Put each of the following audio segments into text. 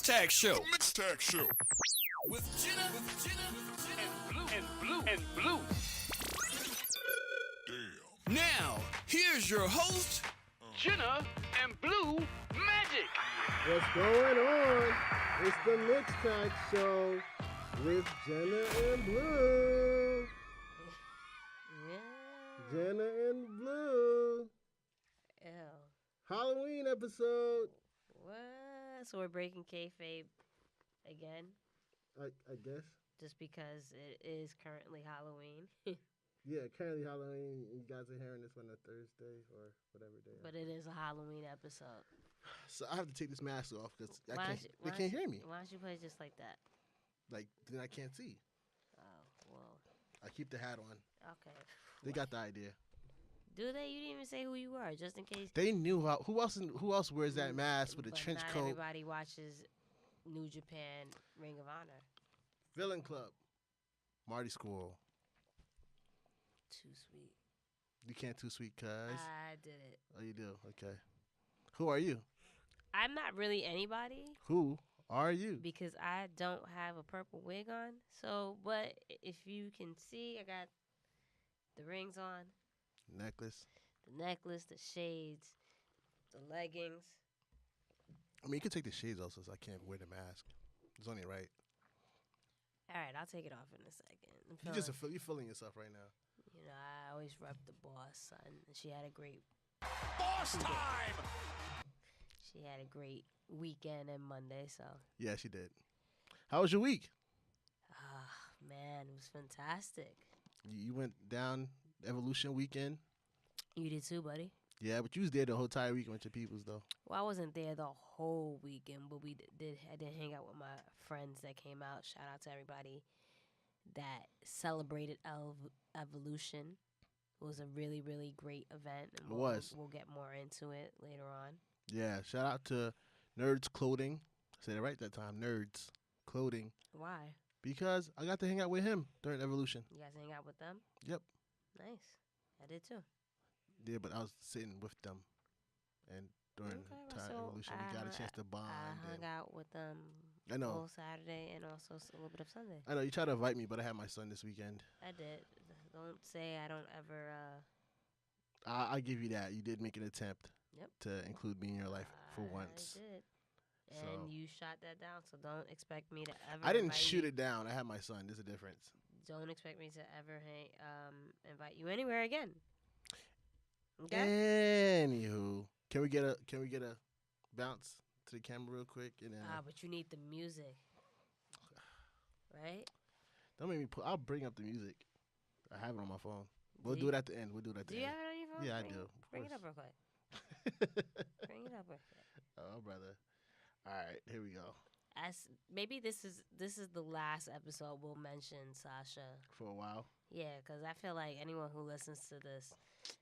Mixtag Show. The Mixtag Show. With Jenna and Blue. Damn. Now, here's your host, Jenna and Blue Magic. What's going on? It's the Mixtag Show with Jenna and Blue. Yeah. Jenna and Blue. Ew. Halloween episode. What? So we're breaking kayfabe again, I guess. just because it is currently Halloween. Yeah, currently Halloween. You guys are hearing this on a Thursday or whatever day. But it is a Halloween episode. So I have to take this mask off because they Why can't hear me. Why don't you play just like that? Like, then I can't see. Oh, well, I keep the hat on. okay. They got the idea. Do they? You didn't even say who you are, just in case. They knew who else wears that mask with a But trench not coat. everybody watches New Japan Ring of Honor. Villain Club. Marty Squirrel. Too sweet. You can't too sweet, cuz. I did it. Oh, you do? Okay. Who are you? I'm not really anybody. Who are you? Because I don't have a purple wig on. So, but if you can see, I got the rings on, Necklace. the necklace, the shades, the leggings. I mean, you can take the shades off since I can't wear the mask. It's only right. All right, I'll take it off in a second. You're feeling yourself right now. You know, I always rep the boss, son. And she had a great Boss time! weekend and Monday, so. Yeah, she did. How was your week? Man, it was fantastic. You went down Evolution weekend? You did too, buddy. Yeah, but you was there the whole entire weekend with your peoples, though. Well, I wasn't there the whole weekend, but I did hang out with my friends that came out. Shout out to everybody that celebrated Evolution. It was a really, really great event. And It was. We'll get more into it later on. Yeah, shout out to Nerds Clothing. I said it right that time, Nerds Clothing. Why? Because I got to hang out with him during Evolution. You guys hang out with them? Yep. Nice. I did too. Yeah, but I was sitting with them. And during time Evolution, we got a chance to bond. I hung out with them I know. all Saturday and also a little bit of Sunday. I know, you tried to invite me, but I had my son this weekend. I did. Don't say I don't ever. I give you that. You did make an attempt Yep. to include me in your life for once. I did. So- And you shot that down, so don't expect me to ever. I didn't invite shoot you. it down. I had my son. There's a difference. Don't expect me to ever invite you anywhere again. Okay. Anywho, can we get a bounce to the camera real quick? And then But you need the music, right? don't make me I'll bring up the music. I have it on my phone. We'll Do do you- it at the end. We'll do it at the Do you end. have it on your phone? Yeah, I Bring- do. Of Bring it course. up real quick. Bring it up real quick. Oh, brother. All right, here we go. Maybe this is the last episode we'll mention Sasha. For a while, Yeah, because I feel like anyone who listens to this,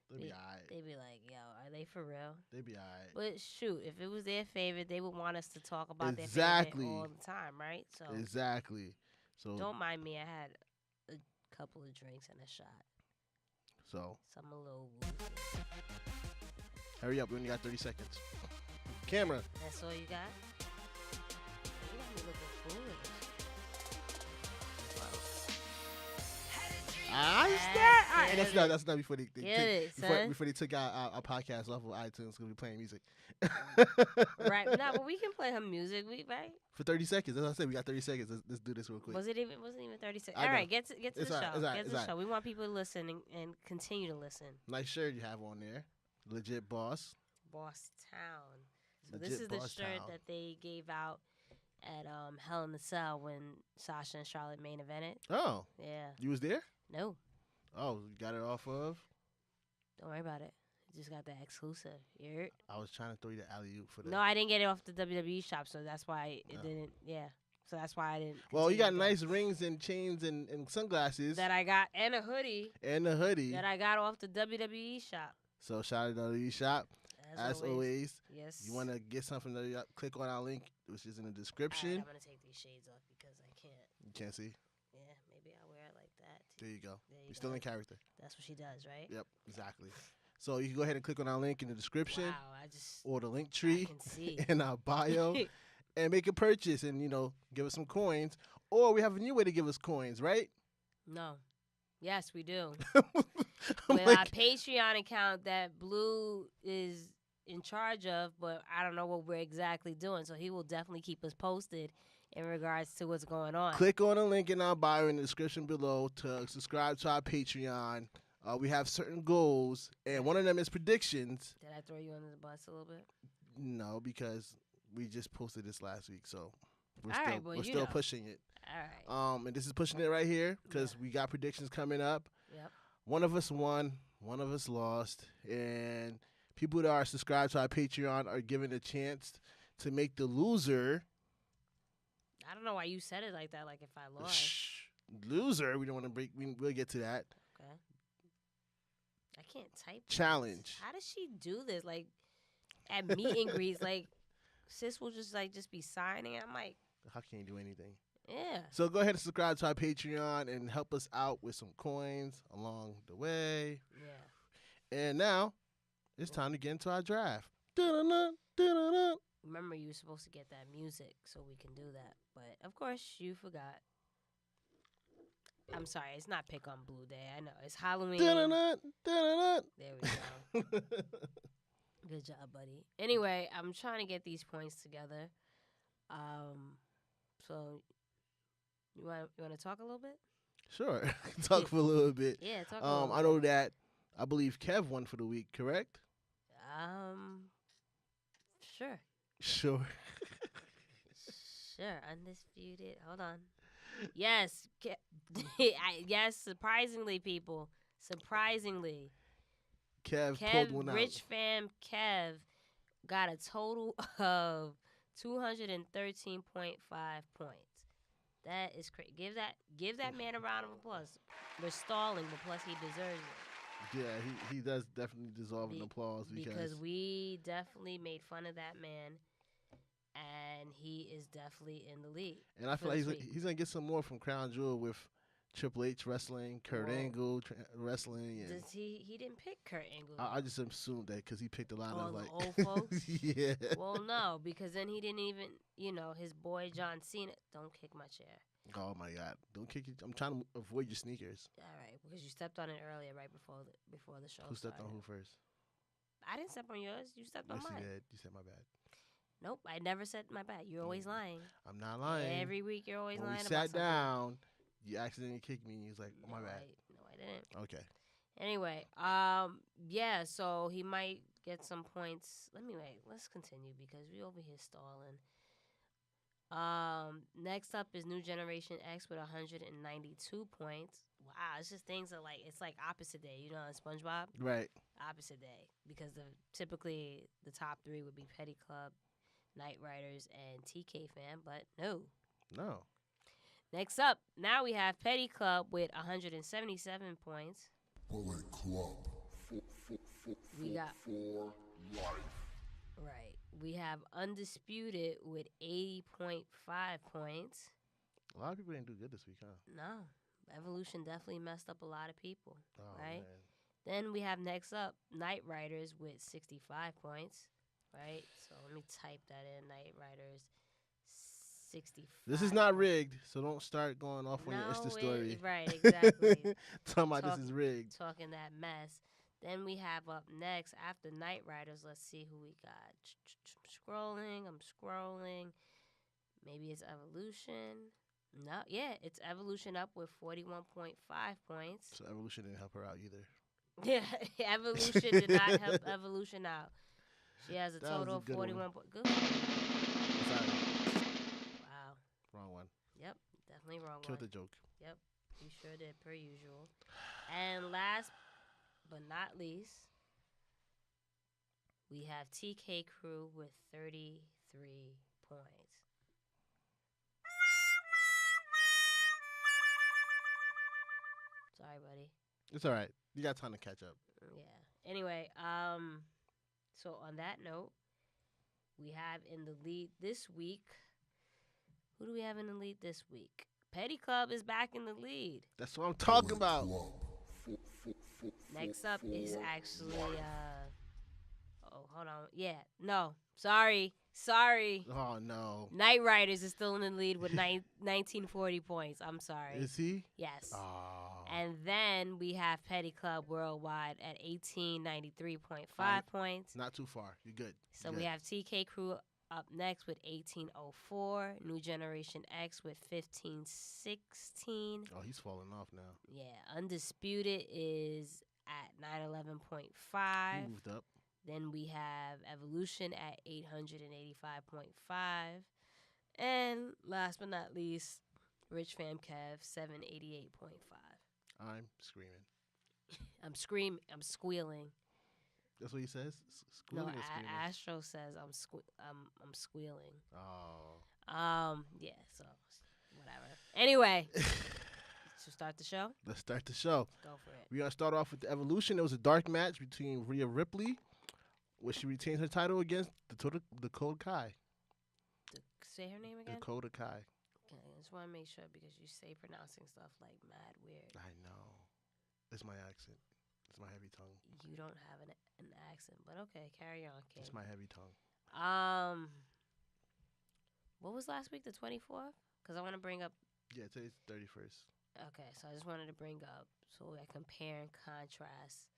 they'll be alright. they be like, yo, are they for real? They'll be alright. But shoot, if it was their favorite, they would want us to talk about Exactly. their favorite all the time, right? So Exactly. So don't mind me. I had a couple of drinks and a shot. So So I'm a little woozy. hurry up. We only got 30 seconds. Camera. That's all you got? You got me looking foolish. That's not before before they took our podcast off of iTunes because we playing music. Right. No, but we can play her music, right? For 30 seconds. As I said, we got 30 seconds. Let's do this real quick. Wasn't even 30 seconds. I All know. right, get to It's the show. all right, it's all right, Get to it's the all show. We want people to listen and continue to listen. Nice shirt you have on there. Legit boss. Boss Town. So Legit this is the Boss shirt Town. that they gave out at Hell in the Cell when Sasha and Charlotte main evented. Oh, Yeah. you was there? No, Oh, you got it off of? don't worry about it. Just got that exclusive. You heard? I was trying to throw you the alley oop for the. No, I didn't get it off the WWE shop, so that's why it No. didn't. Yeah. So that's why I didn't. Well, you got continue to nice rings and chains and sunglasses that I got and a hoodie and a hoodie. that I got off the WWE shop. So shout out to the shop. As always, Yes. you want to get something, click on our link, which is in the All right, description. I'm gonna take these shades off because I can't. You can't see. Yeah, maybe I'll wear it like that. There you go. There You're still go. in character. That's what she does, right? Yep, exactly. So you can go ahead and click on our link in the description Wow, I just or the link I tree can see. in our bio. and make a purchase and, give us some coins. Or we have a new way to give us coins, right? No. Yes, we do. I'm With our Patreon account that Blue is in charge of, but I don't know what we're exactly doing. So he will definitely keep us posted in regards to what's going on. Click on the link in our bio in the description below to subscribe to our Patreon. We have certain goals, and one of them is predictions. Did I throw you under the bus a little bit? No, because we just posted this last week, so we're All still pushing it. All right. And this is pushing it right here because we got predictions coming up. Yep. One of us won, one of us lost, and people that are subscribed to our Patreon are given a chance to make the loser. I don't know why you said it like that, like if I lost. Loser, we don't want to break. We'll get to that. Okay. I can't type. Challenge. How does she do this? Like at meet and greets, like sis will just be signing. I'm like, how can you do anything? Yeah. So go ahead and subscribe to our Patreon and help us out with some coins along the way. Yeah. And now it's time to get into our draft. Da-da-da, da-da-da. Remember, you were supposed to get that music so we can do that. But, of course, you forgot. I'm sorry. It's not Pick on Blue Day. I know. It's Halloween. Da-da-da, da-da-da. There we go. Good job, buddy. Anyway, I'm trying to get these points together. So, you want to talk a little bit? Sure. Talk for a little bit. Yeah, talk a little bit. I know that I believe Kev won for the week, correct? Sure. Sure. Sure. Undisputed. Hold on. Yes. Yes, surprisingly, people. Surprisingly. Kev pulled one out. Rich Fam Kev got a total of 213.5 points. That is crazy. Give that man a round of applause. We're stalling, but plus he deserves it. Yeah, he does definitely deserve an applause because we definitely made fun of that man, and he is definitely in the league. And I feel like he's gonna get some more from Crown Jewel with Triple H wrestling, Kurt Angle wrestling. And he didn't pick Kurt Angle. I just assumed that because he picked a lot of the old folks. Yeah. Well, no, because then he didn't even his boy John Cena. Don't kick my chair. Oh my God! Don't kick it. I'm trying to avoid your sneakers. All right, because you stepped on it earlier, right before the show. Who stepped on who first? I didn't step on yours. You stepped on mine. Yes, you did. You said my bad. Nope, I never said my bad. You're always lying. I'm not lying. Every week you're always lying. We sat down. You accidentally kicked me. And you was like, "My bad." No, I didn't. Okay. Anyway, yeah. So he might get some points. Let's continue because we over here stalling. Next up is New Generation X with 192 points. Wow, it's just things that it's like opposite day, in SpongeBob. Right. Opposite day because typically the top three would be Petty Club, Knight Riders, and TK Fam, but no. Next up, now we have Petty Club with 177 points. Bullet Club. We got for life. Right. We have Undisputed with 80.5 points. A lot of people didn't do good this week, huh? No. Evolution definitely messed up a lot of people. Oh, right? Man. Then we have next up Knight Riders with 65 points. Right? So let me type that in. Knight Riders 65. This is not rigged, so don't start going off on your Insta story. Right, exactly. Talking about this is rigged. Talking that mess. Then we have up next, after Knight Riders, let's see who we got. I'm scrolling. Maybe it's Evolution. No, yeah, it's Evolution up with 41.5 points. So Evolution didn't help her out either. Yeah, Evolution did not help Evolution out. She has a total of 41 points. Good. Sorry. Wow. Wrong one. Yep, definitely wrong Killed one. the joke. Yep, you sure did, per usual. And last but not least, we have TK Crew with 33 points. Sorry, buddy. It's all right. You got time to catch up. Yeah. Anyway, so on that note, we have in the lead this week. Who do we have in the lead this week? Petty Club is back in the lead. That's what I'm talking about. Next up is actually, oh, hold on. Yeah, no, sorry. Sorry. Oh, no. Knight Riders is still in the lead with 1940 points. I'm sorry. Is he? Yes. Oh. And then we have Petty Club Worldwide at 1893.5 points. Not too far. You're good. So we have TK Crew up next with 1804. New Generation X with 1516. Oh, he's falling off now. Yeah. Undisputed is at 911.5. He moved up. Then we have Evolution at 885.5. And last but not least, Rich Fam Kev, 788.5. I'm screaming. I'm squealing. That's what he says? No, Squealing or screaming? Astro says I'm squealing. Oh. Yeah, so whatever. Anyway, to start the show? Let's start the show. Go for it. We're going to start off with the Evolution. It was a dark match between Rhea Ripley, where she retained her title against Dakota Kai. Say her name again? Dakota Kai. Okay, I just want to make sure because you say pronouncing stuff like mad weird. I know. It's my accent. It's my heavy tongue. You don't have an accent, but okay, carry on, King. It's my heavy tongue. What was last week, the 24th? Because I want to bring up. Yeah, today's 31st. Okay, so I just wanted to bring up so I compare and contrast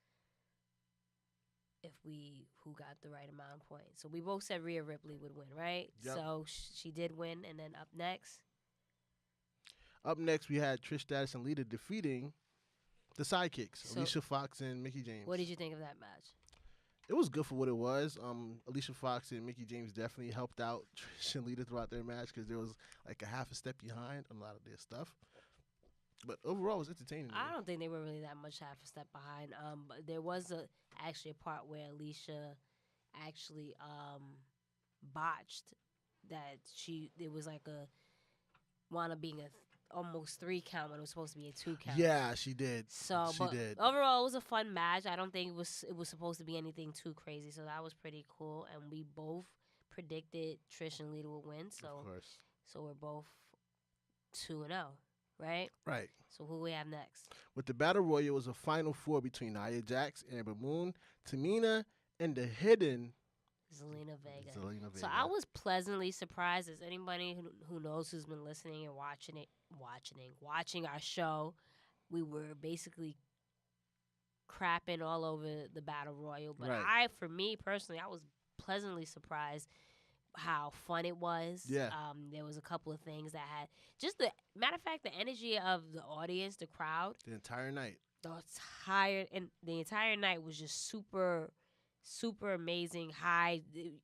who got the right amount of points. So we both said Rhea Ripley would win, right? Yep. So she did win, and then up next. Up next, we had Trish Stratus and Lita defeating the Sidekicks, So Alicia Fox and Mickie James. what did you think of that match? It was good for what it was. Alicia Fox and Mickie James definitely helped out Trish and Lita throughout their match because there was like a half a step behind on a lot of their stuff. But overall, it was entertaining. I don't think they were really that much half a step behind. But there was actually a part where Alicia actually botched that it was like a wound up being a almost 3 count when it was supposed to be a 2 count. Yeah, she did. So, she but did. overall, it was a fun match. I don't think it was supposed to be anything too crazy. So that was pretty cool. And we both predicted Trish and Lita would win. So, Of course. so we're both 2-0, right? Right. So who we have next? With the Battle Royal, it was a final 4 between Nia Jax, Amber Moon, Tamina, and the hidden Zelina Vega. Zelina Vega. So I was pleasantly surprised. As anybody who knows who's been listening and watching our show, we were basically crapping all over the Battle Royal. But Right. for me personally, I was pleasantly surprised how fun it was. Yeah. There was a couple of things that had just the matter of fact, the energy of the audience, the crowd, the entire night. the entire night was just super amazing. High.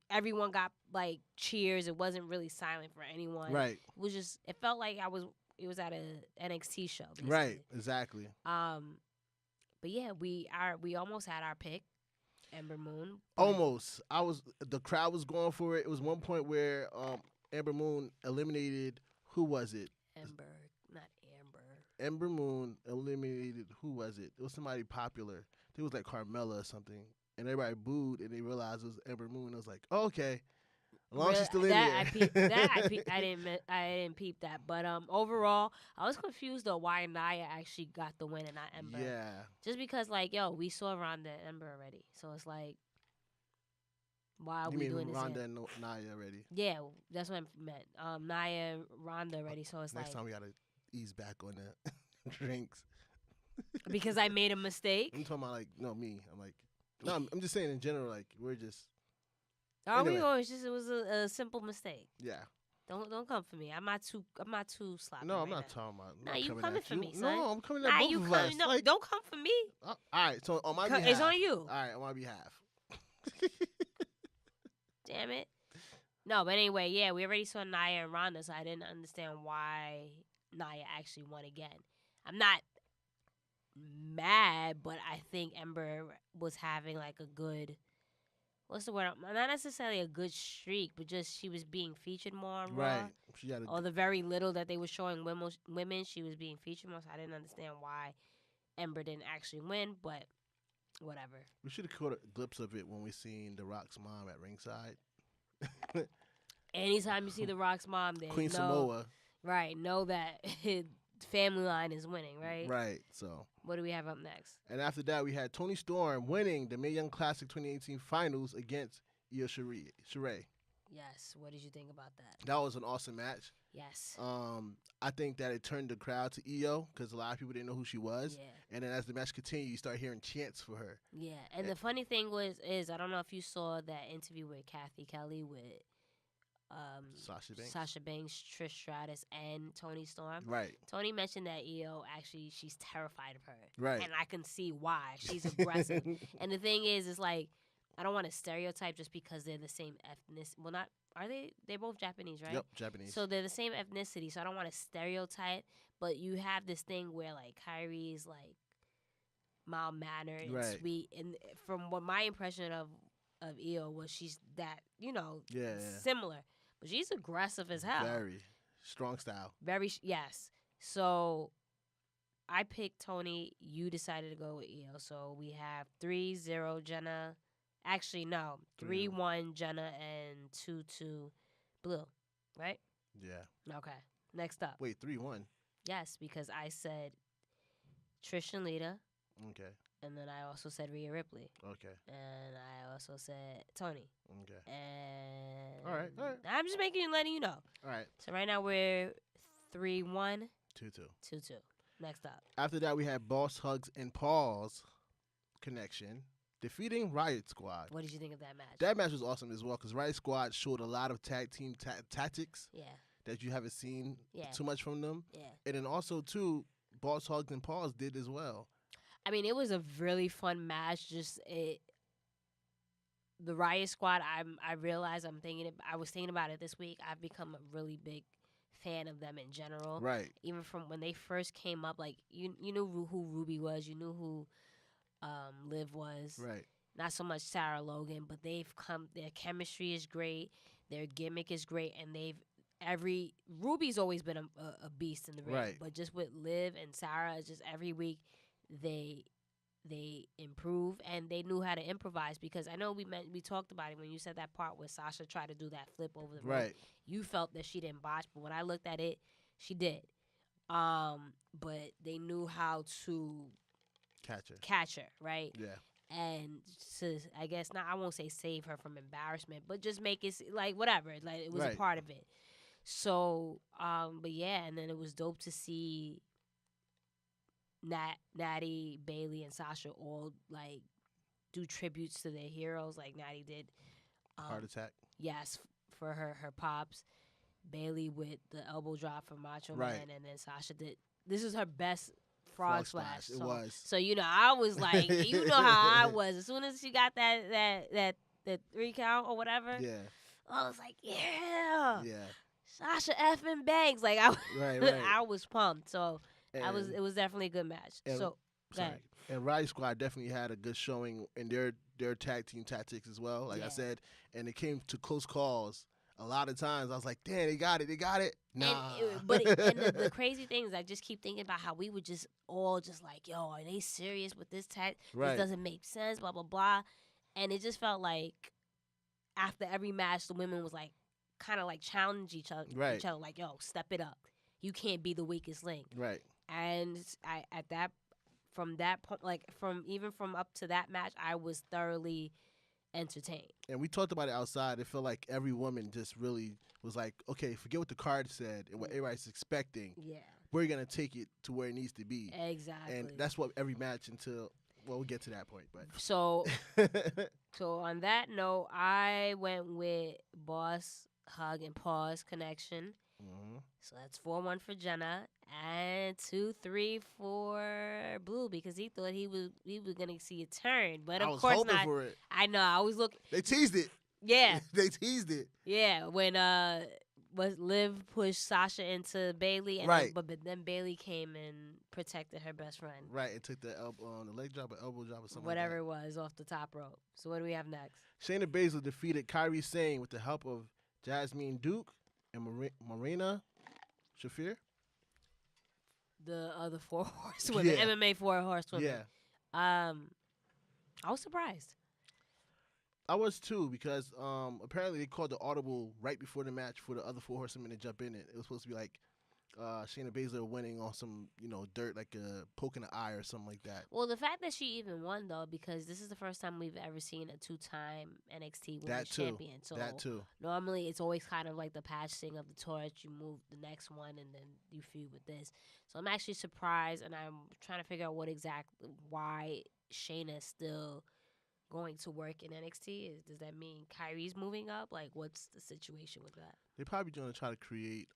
Everyone got like cheers. It wasn't really silent for anyone. Right. It was just. It felt like it was at a NXT show. Basically. Right. Exactly. But yeah, we almost had our pick, Ember Moon. Almost. The crowd was going for it. It was one point where Amber Moon eliminated, who was it? Ember, not Amber. Ember Moon eliminated, who was it? It was somebody popular. It was like Carmella or something. And everybody booed, and they realized it was Ember Moon. I was like, oh, okay. As long as she's still in there. I didn't peep that. But overall, I was confused though why Nia actually got the win and not Ember. Yeah. Just because we saw Ronda and Ember already, so it's like, why are You we mean doing this? Ronda and Nia already? Yeah, that's what I meant. Nia and Ronda already, so it's Next time we gotta ease back on the drinks. because I made a mistake. I'm talking about me. I'm just saying in general, like we're just. Anyway. Anyway. It was a simple mistake. Yeah. Don't come for me. I'm not too sloppy. No, I'm right not now. talking about. Nah, you coming for me, son. No, I'm coming at Nah, both you of coming? us. No, Like, don't come for me. all right, so on my behalf. It's on you. All right, on my behalf. Damn it. No, but anyway, yeah, we already saw Nia and Ronda, so I didn't understand why Nia actually won again. I'm not mad, but I think Ember was having like a good, what's the word? Not necessarily a good streak, but just she was being featured more on Raw. Right. She had Or the very little that they were showing women, she was being featured more, so I didn't understand why Ember didn't actually win, but whatever. We should have caught a glimpse of it when we seen The Rock's mom at ringside. Anytime you see The Rock's mom, then Queen Samoa. Right, know that his family line is winning, right? Right, so. What do we have up next? And after that, we had Toni Storm winning the Mae Young Classic 2018 Finals against Io Shirai. Yes. What did you think about that? That was an awesome match. Yes. I think that it turned the crowd to Io because a lot of people didn't know who she was. Yeah. And then as the match continued, you start hearing chants for her. Yeah. And the funny thing is I don't know if you saw that interview with Kathy Kelly with Sasha Banks. Trish Stratus, and Tony Storm. Right. Tony mentioned that Io actually she's terrified of her. Right. And I can see why. She's aggressive. And the thing is like I don't want to stereotype just because they're the same ethnicity. Well, not are they? They're both Japanese, right? Yep, Japanese. So they're the same ethnicity. So I don't want to stereotype, but you have this thing where like Kyrie's like mild mannered and Right. sweet, and from what my impression of Io was, she's that Yeah. similar, but she's aggressive as hell. Very strong style. Yes. So I picked Tony. You decided to go with Io. So we have 3-0 Jenna. Actually, no. 3-1 Jenna and 2-2 Blue. Right? Yeah. Okay. Next up. Wait, 3-1. Yes, because I said Trish and Lita. Okay. And then I also said Rhea Ripley. Okay. And I also said Tony. Okay. And All right. I'm just letting you know. All right. So right now we're 3-1. 2-2. 2-2. Next up. After that, we had Boss Hugs and Paul's connection defeating Riot Squad. What did you think of that match? That match was awesome as well because Riot Squad showed a lot of tag team tactics Yeah. that you haven't seen Yeah. too much from them. Yeah. And then also, too, Boss Hugs and Paul's did as well. I mean, it was a really fun match. The Riot Squad. I realized I was thinking about it this week. I've become a really big fan of them in general. Right. Even from when they first came up, like you knew who Ruby was, you knew who Liv was. Right. Not so much Sarah Logan, but they've come. Their chemistry is great. Their gimmick is great, and Ruby's always been a beast in the ring. Right. But just with Liv and Sarah, it's just every week they improve, and they knew how to improvise, because I know we talked about it when you said that part where Sasha tried to do that flip over the rope. Right. You felt that she didn't botch, but when I looked at it, she did. But they knew how to catch her, right? Yeah. And to, I guess, I won't say save her from embarrassment, but just make it like whatever, like it was a part of it. So, but yeah, and then it was dope to see Natty, Bailey, and Sasha all like do tributes to their heroes. Like Natty did Heart Attack. Yes, for her pops. Bailey with the elbow drop from Macho Man, and then Sasha did. This is her best frog splash. It was. So I was like, you know how I was. As soon as she got that 3 count or whatever, yeah, I was like, yeah, yeah. Sasha effing Banks. Like I, right. I was pumped. So and, it was definitely a good match. So sorry. And Riot Squad definitely had a good showing in their tag team tactics as well. Like I said, and it came to close calls. A lot of times I was like, damn, they got it. Nah. And the crazy thing is I just keep thinking about how we would just all just like, yo, are they serious with this tag? Right. This doesn't make sense, blah, blah, blah. And it just felt like after every match, the women was like, kind of like challenge each other, like, yo, step it up. You can't be the weakest link. Right. And from that point, like from up to that match, I was thoroughly entertained. And we talked about it outside. It felt like every woman just really was like, okay, forget what the card said and what everybody's expecting. Yeah. We're going to take it to where it needs to be. Exactly. And that's what every match we'll get to that point. But So on that note, I went with Boss Hug and Pause connection. Mm-hmm. So that's 4-1 for Jenna and 2-3 for Blue, because he thought he was gonna see a turn, but of course not. For it. I know. I was looking. They teased it. Yeah. They teased it. Yeah, when Liv pushed Sasha into Bailey, and right. but then Bailey came and protected her best friend. Right, and took the leg drop or elbow drop or something. Whatever like that. it was off the top rope. So what do we have next? Shayna Baszler defeated Kairi Sane with the help of Jasmine Duke and Marina Shafir. The other 4 horsewomen, MMA 4 horsewomen. Yeah. I was surprised. I was too, because apparently they called the audible right before the match for the other 4 horsewomen to jump in it. It was supposed to be like Shayna Baszler winning on some, dirt, like a poke in the eye or something like that. Well, the fact that she even won, though, because this is the first time we've ever seen a 2-time NXT Women's Champion. So that too. normally it's always kind of like the passing of the torch. You move the next one, and then you feud with this. So I'm actually surprised, and I'm trying to figure out why Shayna is still going to work in NXT. Does that mean Kyrie's moving up? Like, what's the situation with that? They're probably going to try to create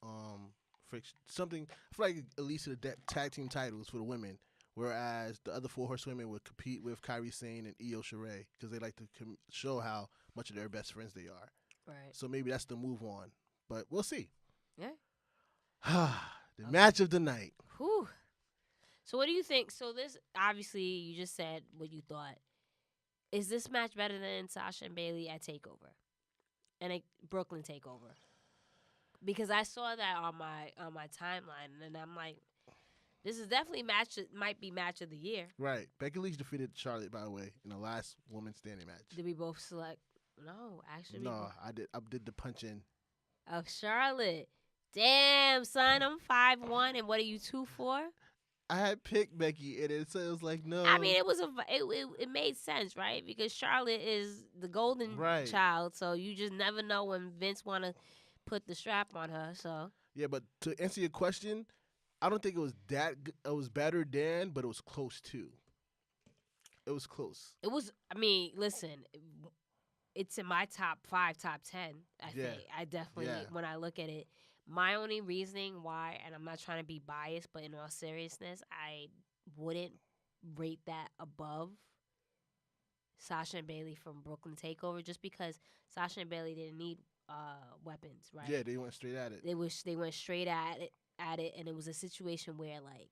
friction, something. I feel like at least the tag team titles for the women, whereas the other 4 horsewomen would compete with Kairi Sane and Io Shirai because they like to show how much of their best friends they are. Right. So maybe that's the move on, but we'll see. Yeah. The match of the night. Whew. So what do you think? So this, obviously, you just said what you thought. Is this match better than Sasha and Bayley at TakeOver and a Brooklyn TakeOver? Because I saw that on my timeline, and I'm like, this is definitely might be match of the year. Right. Becky Lynch defeated Charlotte, by the way, in the last women's standing match. Did we both select? No, actually. No, I did. I did the punch in. Of Charlotte. Damn, son, I'm 5'1", and what are you 2'4"? I had picked Becky, and it was like, no. I mean, it made sense, right? Because Charlotte is the golden child, so you just never know when Vince want to put the strap on her. So yeah, but to answer your question, I don't think it was that. It was better than, but it was close too. It was close. It was. I mean, listen, it's in my top 5, top 10. I think I definitely when I look at it. My only reasoning why, and I'm not trying to be biased, but in all seriousness, I wouldn't rate that above Sasha and Bayley from Brooklyn TakeOver, just because Sasha and Bayley didn't need weapons, right? Yeah, they went straight at it. They went straight at it, and it was a situation where like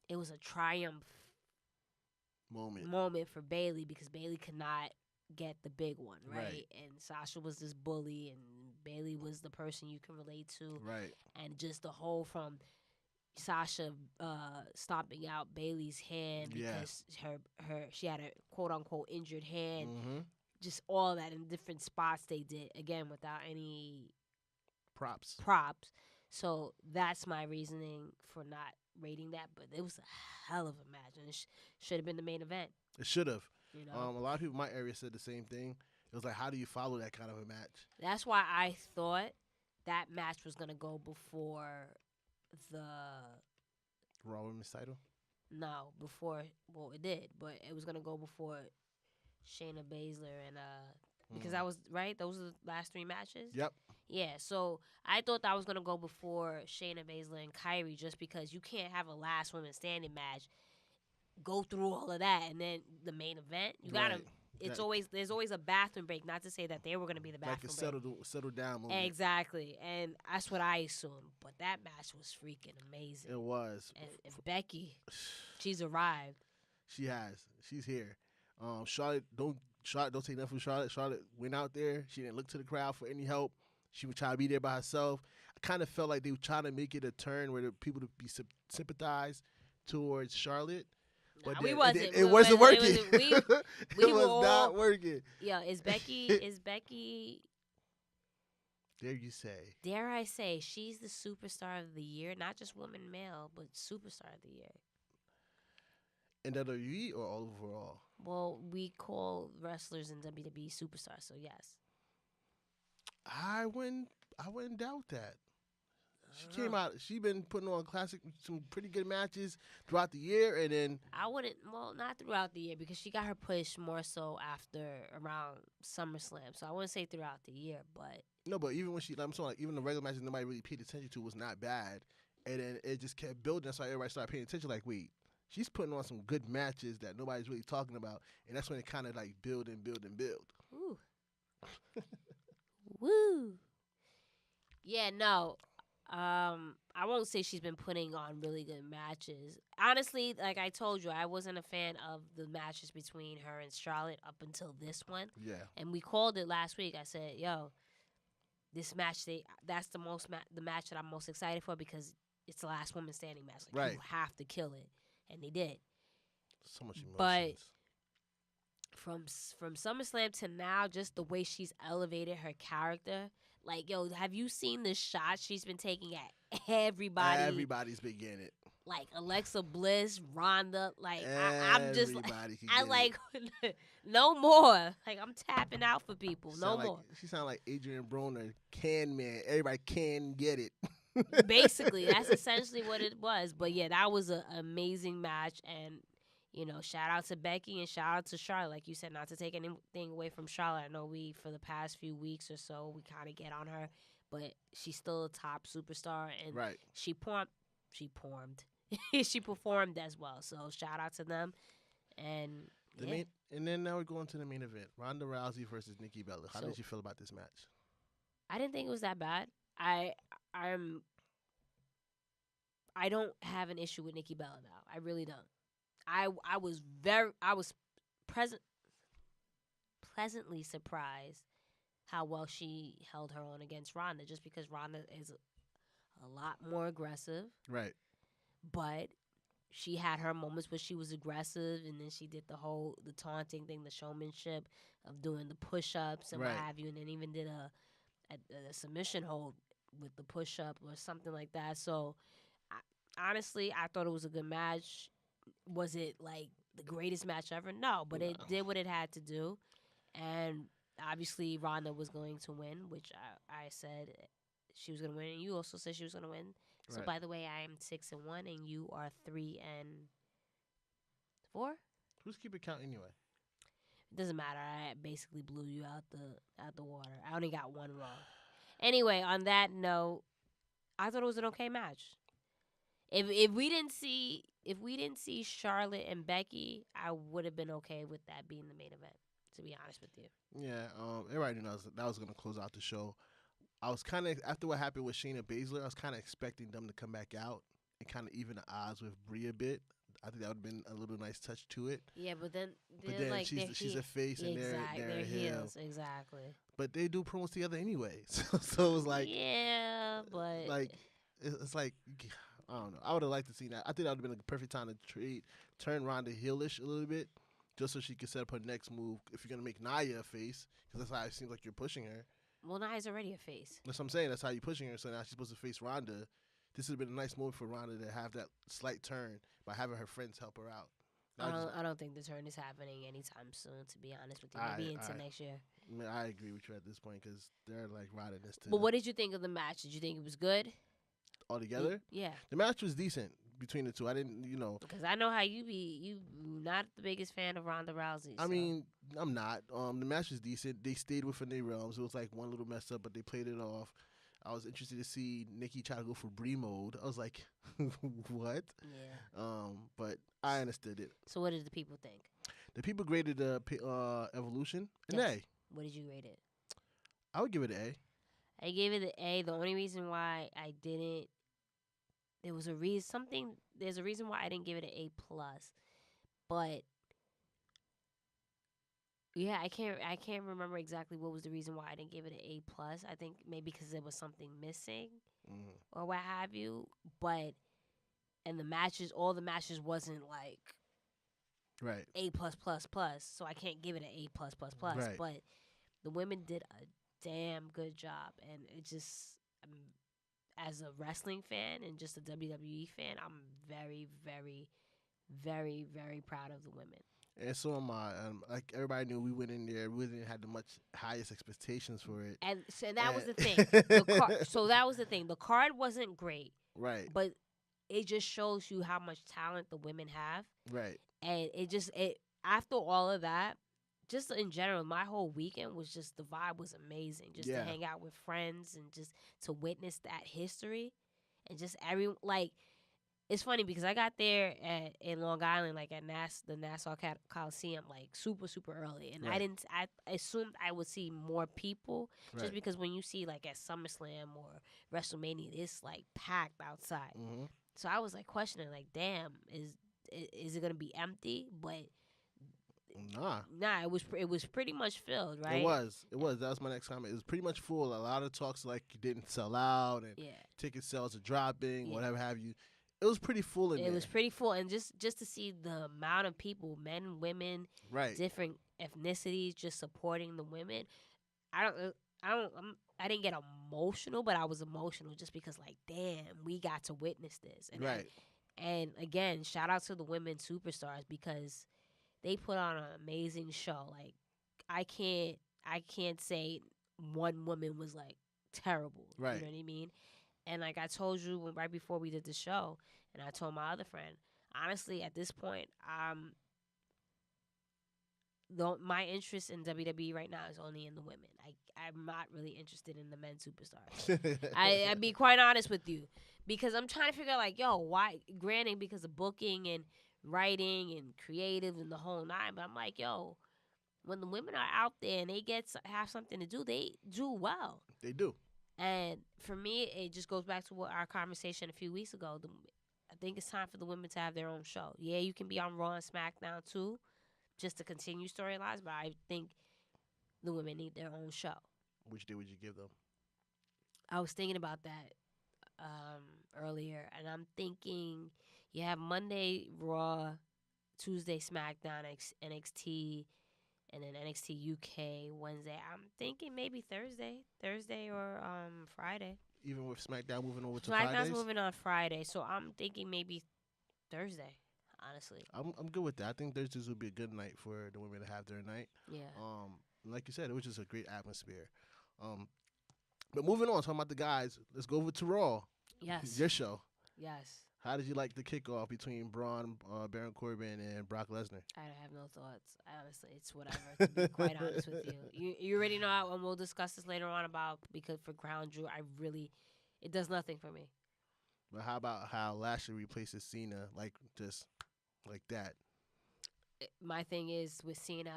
it was a triumph moment for Bayley because Bayley could not get the big one, right? And Sasha was this bully, and Bayley was the person you can relate to, right? And just the whole from Sasha stomping out Bayley's hand because she had a quote unquote injured hand, just all that in different spots they did again without any props. So that's my reasoning for not rating that, but it was a hell of a match, and it should have been the main event. It should have. You know? A lot of people in my area said the same thing. It was like, how do you follow that kind of a match? That's why I thought that match was going to go before the Raw Women's title? No, before, well, it did, but it was going to go before Shayna Baszler and, because that was, right? Those were the last 3 matches? Yep. Yeah, so I thought that was going to go before Shayna Baszler and Kyrie just because you can't have a last woman standing match, go through all of that, and then the main event, you got to... There's always a bathroom break. Not to say that they were going to be the bathroom break. Settle down moment. Exactly, and that's what I assumed. But that match was freaking amazing. It was. And Becky, she's arrived. She has. She's here. Charlotte don't take nothing from Charlotte. Charlotte went out there. She didn't look to the crowd for any help. She was trying to be there by herself. I kind of felt like they were trying to make it a turn where the people would be sympathized towards Charlotte. But it wasn't working. It was not working. Yeah, is Becky? Dare I say, she's the superstar of the year, not just woman, male, but superstar of the year. In WWE or all overall? Well, we call wrestlers in WWE superstars, so yes. I wouldn't doubt that. She came out. She been putting on some pretty good matches throughout the year, and then not throughout the year because she got her push more so around SummerSlam. So I wouldn't say throughout the year, but no. But even when I'm saying like even the regular matches nobody really paid attention to was not bad, and then it just kept building. That's why everybody started paying attention. Like, wait, she's putting on some good matches that nobody's really talking about, and that's when it kind of like build and build and build. Ooh. Woo. Yeah. No. I won't say she's been putting on really good matches. Honestly, like I told you, I wasn't a fan of the matches between her and Charlotte up until this one. Yeah. And we called it last week. I said, yo, this match, that's the match that I'm most excited for because it's the last woman standing match. Like, right. You have to kill it. And they did. So much emotions. But from SummerSlam to now, just the way she's elevated her character, Like, yo, have you seen the shots she's been taking at everybody? Everybody's been getting it. Like Alexa Bliss, Ronda. Like, I'm just, Everybody can I get like, it. no more. Like, I'm tapping out for people. No Sound more. She sound like Adrian Broner, can man. Everybody can get it. Basically, that's essentially what it was. But yeah, that was an amazing match, and you know, shout out to Becky and shout out to Charlotte. Like you said, not to take anything away from Charlotte. I know we, for the past few weeks or so, we kind of get on her, but she's still a top superstar, and Right. she performed as well. So shout out to them, and And then now we're going to the main event: Ronda Rousey versus Nikki Bella. How did you feel about this match? I didn't think it was that bad. I don't have an issue with Nikki Bella now. I really don't. I was pleasantly surprised how well she held her own against Ronda, just because Ronda is a lot more aggressive. Right. But she had her moments where she was aggressive, and then she did the taunting thing, the showmanship of doing the push-ups and what have you, and then even did a submission hold with the push-up or something like that. So, honestly, I thought it was a good match. Was it, like, the greatest match ever? No, but it did what it had to do. And, obviously, Ronda was going to win, which I said she was going to win, and you also said she was going to win. So, by the way, I am 6-1, and you are 3-4. Who's keeping count anyway? It doesn't matter. I basically blew you out the water. I only got one wrong. Anyway, on that note, I thought it was an okay match. If we didn't see Charlotte and Becky, I would have been okay with that being the main event, to be honest with you. Yeah, everybody knows that was going to close out the show. I was kind of, after what happened with Shayna Baszler, I was kind of expecting them to come back out and kind of even the odds with Brie a bit. I think that would have been a little nice touch to it. Yeah, but then like she's a face and they're heels. Exactly. But they do promos together anyway, so it was like, yeah, but like it's like, I don't know. I would have liked to see that. I think that would have been a perfect time to turn Ronda heelish a little bit, just so she could set up her next move. If you're gonna make Nia a face, because that's how it seems like you're pushing her. Well, Nia's already a face. That's what I'm saying. That's how you're pushing her. So now she's supposed to face Ronda. This would have been a nice move for Ronda to have that slight turn by having her friends help her out. I don't think the turn is happening anytime soon, to be honest with you. Maybe into next year. I agree with you at this point because they're like riding this too. But what did you think of the match? Did you think it was good? Altogether? Yeah. The match was decent between the two. I didn't, Because I know how you not the biggest fan of Ronda Rousey. I mean, I'm not. The match was decent. They stayed within their realms. It was like one little mess up, but they played it off. I was interested to see Nikki try to go for Brie mode. I was like, what? Yeah. But I understood it. So what did the people think? The people graded the Evolution an A. What did you rate it? I would give it an A. I gave it an A. The only reason why I didn't, there's a reason why I didn't give it an A+. But yeah, I can't remember exactly what was the reason why I didn't give it an A+. I think maybe because there was something missing or what have you. But and all the matches wasn't like A+++. So I can't give it an A+++. Right. But the women did a damn good job, and it just as a wrestling fan and just a WWE fan, I'm very, very, very, very proud of the women. And so am I. Like everybody knew, we went in there. We didn't have the much highest expectations for it. And so that was the thing. So that was the thing. The card wasn't great. Right. But it just shows you how much talent the women have. Right. And it after all of that, just in general, my whole weekend was just, the vibe was amazing. Just to hang out with friends and just to witness that history. And just it's funny because I got there in Long Island, like at the Nassau Coliseum, like super, super early. And I assumed I would see more people just because when you see like at SummerSlam or WrestleMania, it's like packed outside. Mm-hmm. So I was like questioning, like, damn, is it going to be empty? But Nah, it was pretty much filled, right? It was. That was my next comment. It was pretty much full. A lot of talks like it didn't sell out and ticket sales are dropping, whatever have you. It was pretty full in there. It was pretty full, and just to see the amount of people, men, women, different ethnicities, just supporting the women. I didn't get emotional, but I was emotional just because, like, damn, we got to witness this. And again, shout out to the women superstars because they put on an amazing show. Like, I can't say one woman was like terrible. Right. You know what I mean? And like I told you right before we did the show, and I told my other friend, honestly, at this point, my interest in WWE right now is only in the women. I'm not really interested in the men superstars. I'd be quite honest with you, because I'm trying to figure out, like, yo, why? Granted, because of booking and writing and creative and the whole nine, but I'm like, yo, when the women are out there and they have something to do, they do well. They do. And for me, it just goes back to what our conversation a few weeks ago. I think it's time for the women to have their own show. Yeah, you can be on Raw and SmackDown too, just to continue storylines, but I think the women need their own show. Which day would you give them? I was thinking about that earlier, and I'm thinking you have Monday Raw, Tuesday SmackDown, NXT, and then NXT UK Wednesday. I'm thinking maybe Thursday or Friday. Even with SmackDown moving over to Fridays? SmackDown's moving on Friday, so I'm thinking maybe Thursday, honestly. I'm good with that. I think Thursdays would be a good night for the women to have their night. Yeah. Like you said, it was just a great atmosphere. But moving on, talking about the guys, let's go over to Raw. Yes. Your show. Yes. How did you like the kickoff between Braun, Baron Corbin, and Brock Lesnar? I have no thoughts. Honestly, it's whatever. To be quite honest with you, you already know, and we'll discuss this later on because for Crown Jewel, it does nothing for me. But how about how Lashley replaces Cena, just like that? My thing is with Cena,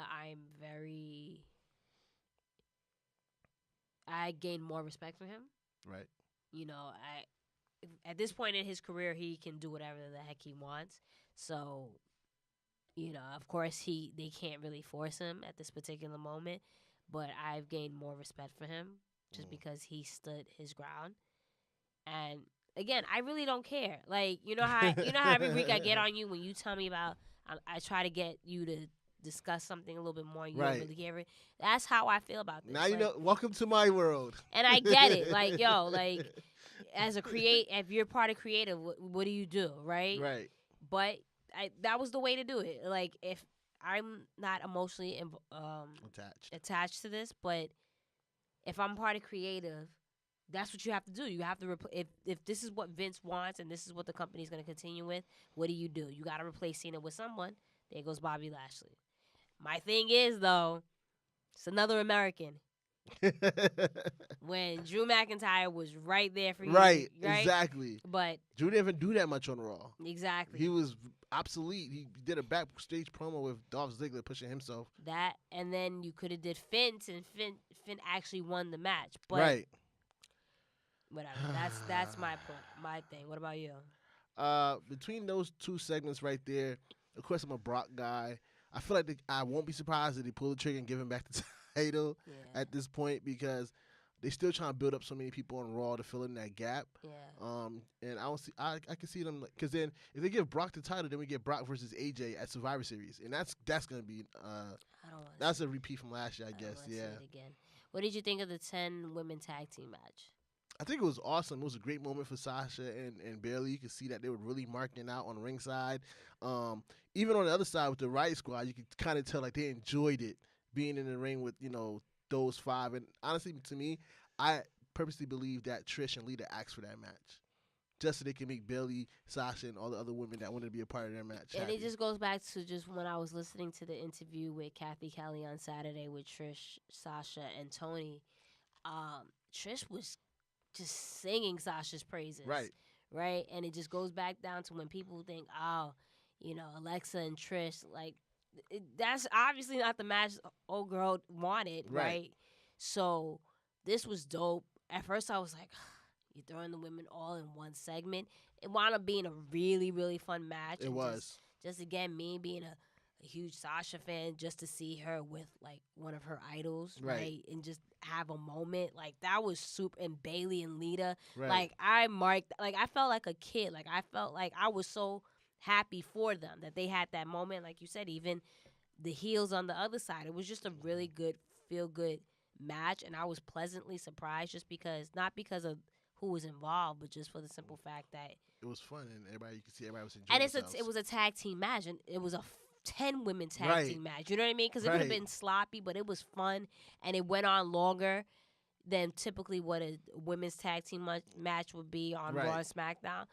I gain more respect for him. Right. You know, at this point in his career, he can do whatever the heck he wants. So, you know, of course, they can't really force him at this particular moment. But I've gained more respect for him just because he stood his ground. And again, I really don't care. Like, you know how every week I get on you when you tell me about. I try to get you to discuss something a little bit more. You don't really hear it. That's how I feel about this. Now you know. Welcome to my world. And I get it. Like, yo, like. As a if you're part of creative, what do you do, right? Right. But that was the way to do it. Like, if I'm not emotionally attached to this, but if I'm part of creative, that's what you have to do. You have to if this is what Vince wants and this is what the company's going to continue with, what do? You got to replace Cena with someone. There goes Bobby Lashley. My thing is, though, it's another American. When Drew McIntyre was right there for you. Right, exactly. But Drew didn't even do that much on Raw. Exactly. He was obsolete. He did a backstage promo with Dolph Ziggler pushing himself. That, and then you could have did Finn, and Finn actually won the match. But right. Whatever. That's my point. My thing. What about you? Between those two segments right there, of course I'm a Brock guy. I feel like I won't be surprised if they pull the trigger and give him back the title at this point, because they still trying to build up so many people on Raw to fill in that gap. Yeah. And I can see them, because then if they give Brock the title, then we get Brock versus AJ at Survivor Series, and that's gonna be that's a repeat from last year, I guess. See it again. What did you think of the 10 women tag team match? I think it was awesome. It was a great moment for Sasha and Bayley. You could see that they were really marking out on the ringside. Even on the other side with the Riot Squad, you could kind of tell like they enjoyed it, being in the ring with, those five. And honestly, to me, I purposely believe that Trish and Lita asked for that match, just so they can make Bayley, Sasha, and all the other women that wanted to be a part of their match And happy. it just goes back to just when I was listening to the interview with Kathy Kelly on Saturday with Trish, Sasha, and Tony. Trish was just singing Sasha's praises. Right? And it just goes back down to when people think, Alexa and Trish, like, that's obviously not the match old girl wanted, right? So this was dope. At first I was like, you're throwing the women all in one segment. It wound up being a really, really fun match. It was. Just again, me being a huge Sasha fan, just to see her with like one of her idols, right? And just have a moment like that was super. And Bayley and Lita, like I felt like a kid. Like I felt like I was so happy for them that they had that moment. Like you said, even the heels on the other side, it was just a really good, feel good match, and I was pleasantly surprised just because, not because of who was involved, but just for the simple fact that It was fun, and you could see everybody was enjoying and themselves. it was a tag team match, and it was a 10 women tag Right. team match. You know what I mean? Because it would have Right. been sloppy, but it was fun, and it went on longer than typically what a women's tag team match would be on Right. Raw and SmackDown.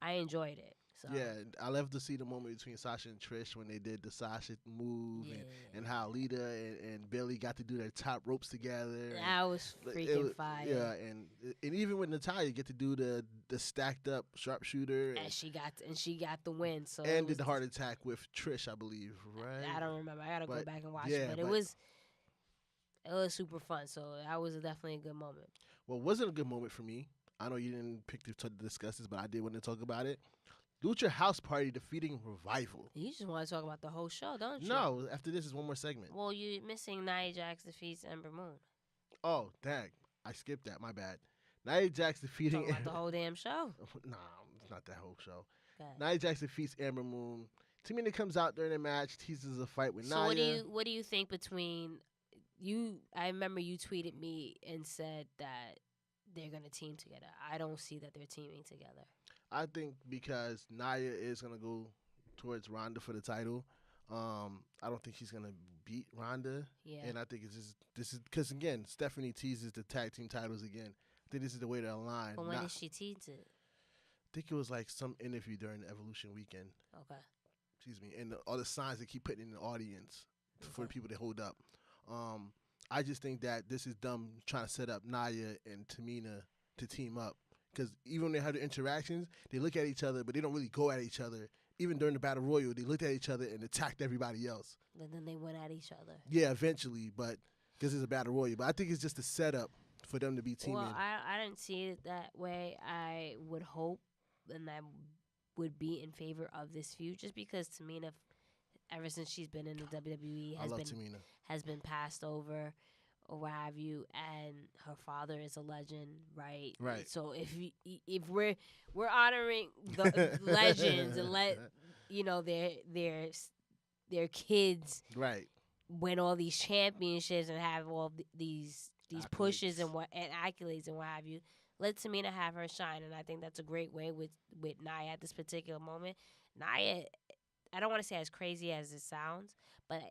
I enjoyed it. So. Yeah, and I love to see the moment between Sasha and Trish when they did the Sasha move, and how Lita and Bailey got to do their top ropes together. That was freaking fire. Yeah, and even with Natalya, get to do the stacked up sharpshooter, and she got the win. So and did the heart attack with Trish, I believe, right? I don't remember. I gotta go back and watch yeah, it, but it was super fun. So that was definitely a good moment. Well, it wasn't a good moment for me. I know you didn't pick to discuss this, but I did want to talk about it. Lucha House Party defeating Revival. You just want to talk about the whole show, don't you? No, after this is one more segment. Well, you're missing Nia Jax defeats Ember Moon. Oh, dang. I skipped that. My bad. Nia Jax defeating... Talking about the whole damn show. Nah, it's not that whole show. Okay. Nia Jax defeats Amber Moon. Tamina comes out during the match, teases a fight with Nia. So what do you think between you? I remember you tweeted me and said that they're gonna team together. I don't see that they're teaming together. I think because Nia is gonna go towards Ronda for the title. I don't think she's gonna beat Ronda. Yeah. And I think this is because again, Stephanie teases the tag team titles again. I think this is the way to align. But when did she tease it? I think it was like some interview during the Evolution weekend. Okay. Excuse me. And all the signs they keep putting in the audience for the people that hold up. I just think that this is dumb trying to set up Nia and Tamina to team up. Because even when they have the interactions, they look at each other, but they don't really go at each other. Even during the Battle Royal, they looked at each other and attacked everybody else. But then they went at each other. Yeah, eventually, but because it's a Battle Royal. But I think it's just a setup for them to be teaming. Well, I didn't see it that way. I would hope, and I would be in favor of this feud, just because Tamina, ever since she's been in the WWE, has been passed over, or what have you, and her father is a legend, right? Right. So if we're honoring the legends and let their kids right win all these championships and have all these accolades. Pushes and accolades and what have you, let Tamina have her shine, and I think that's a great way with Nia at this particular moment. Nia, I don't want to say as crazy as it sounds, but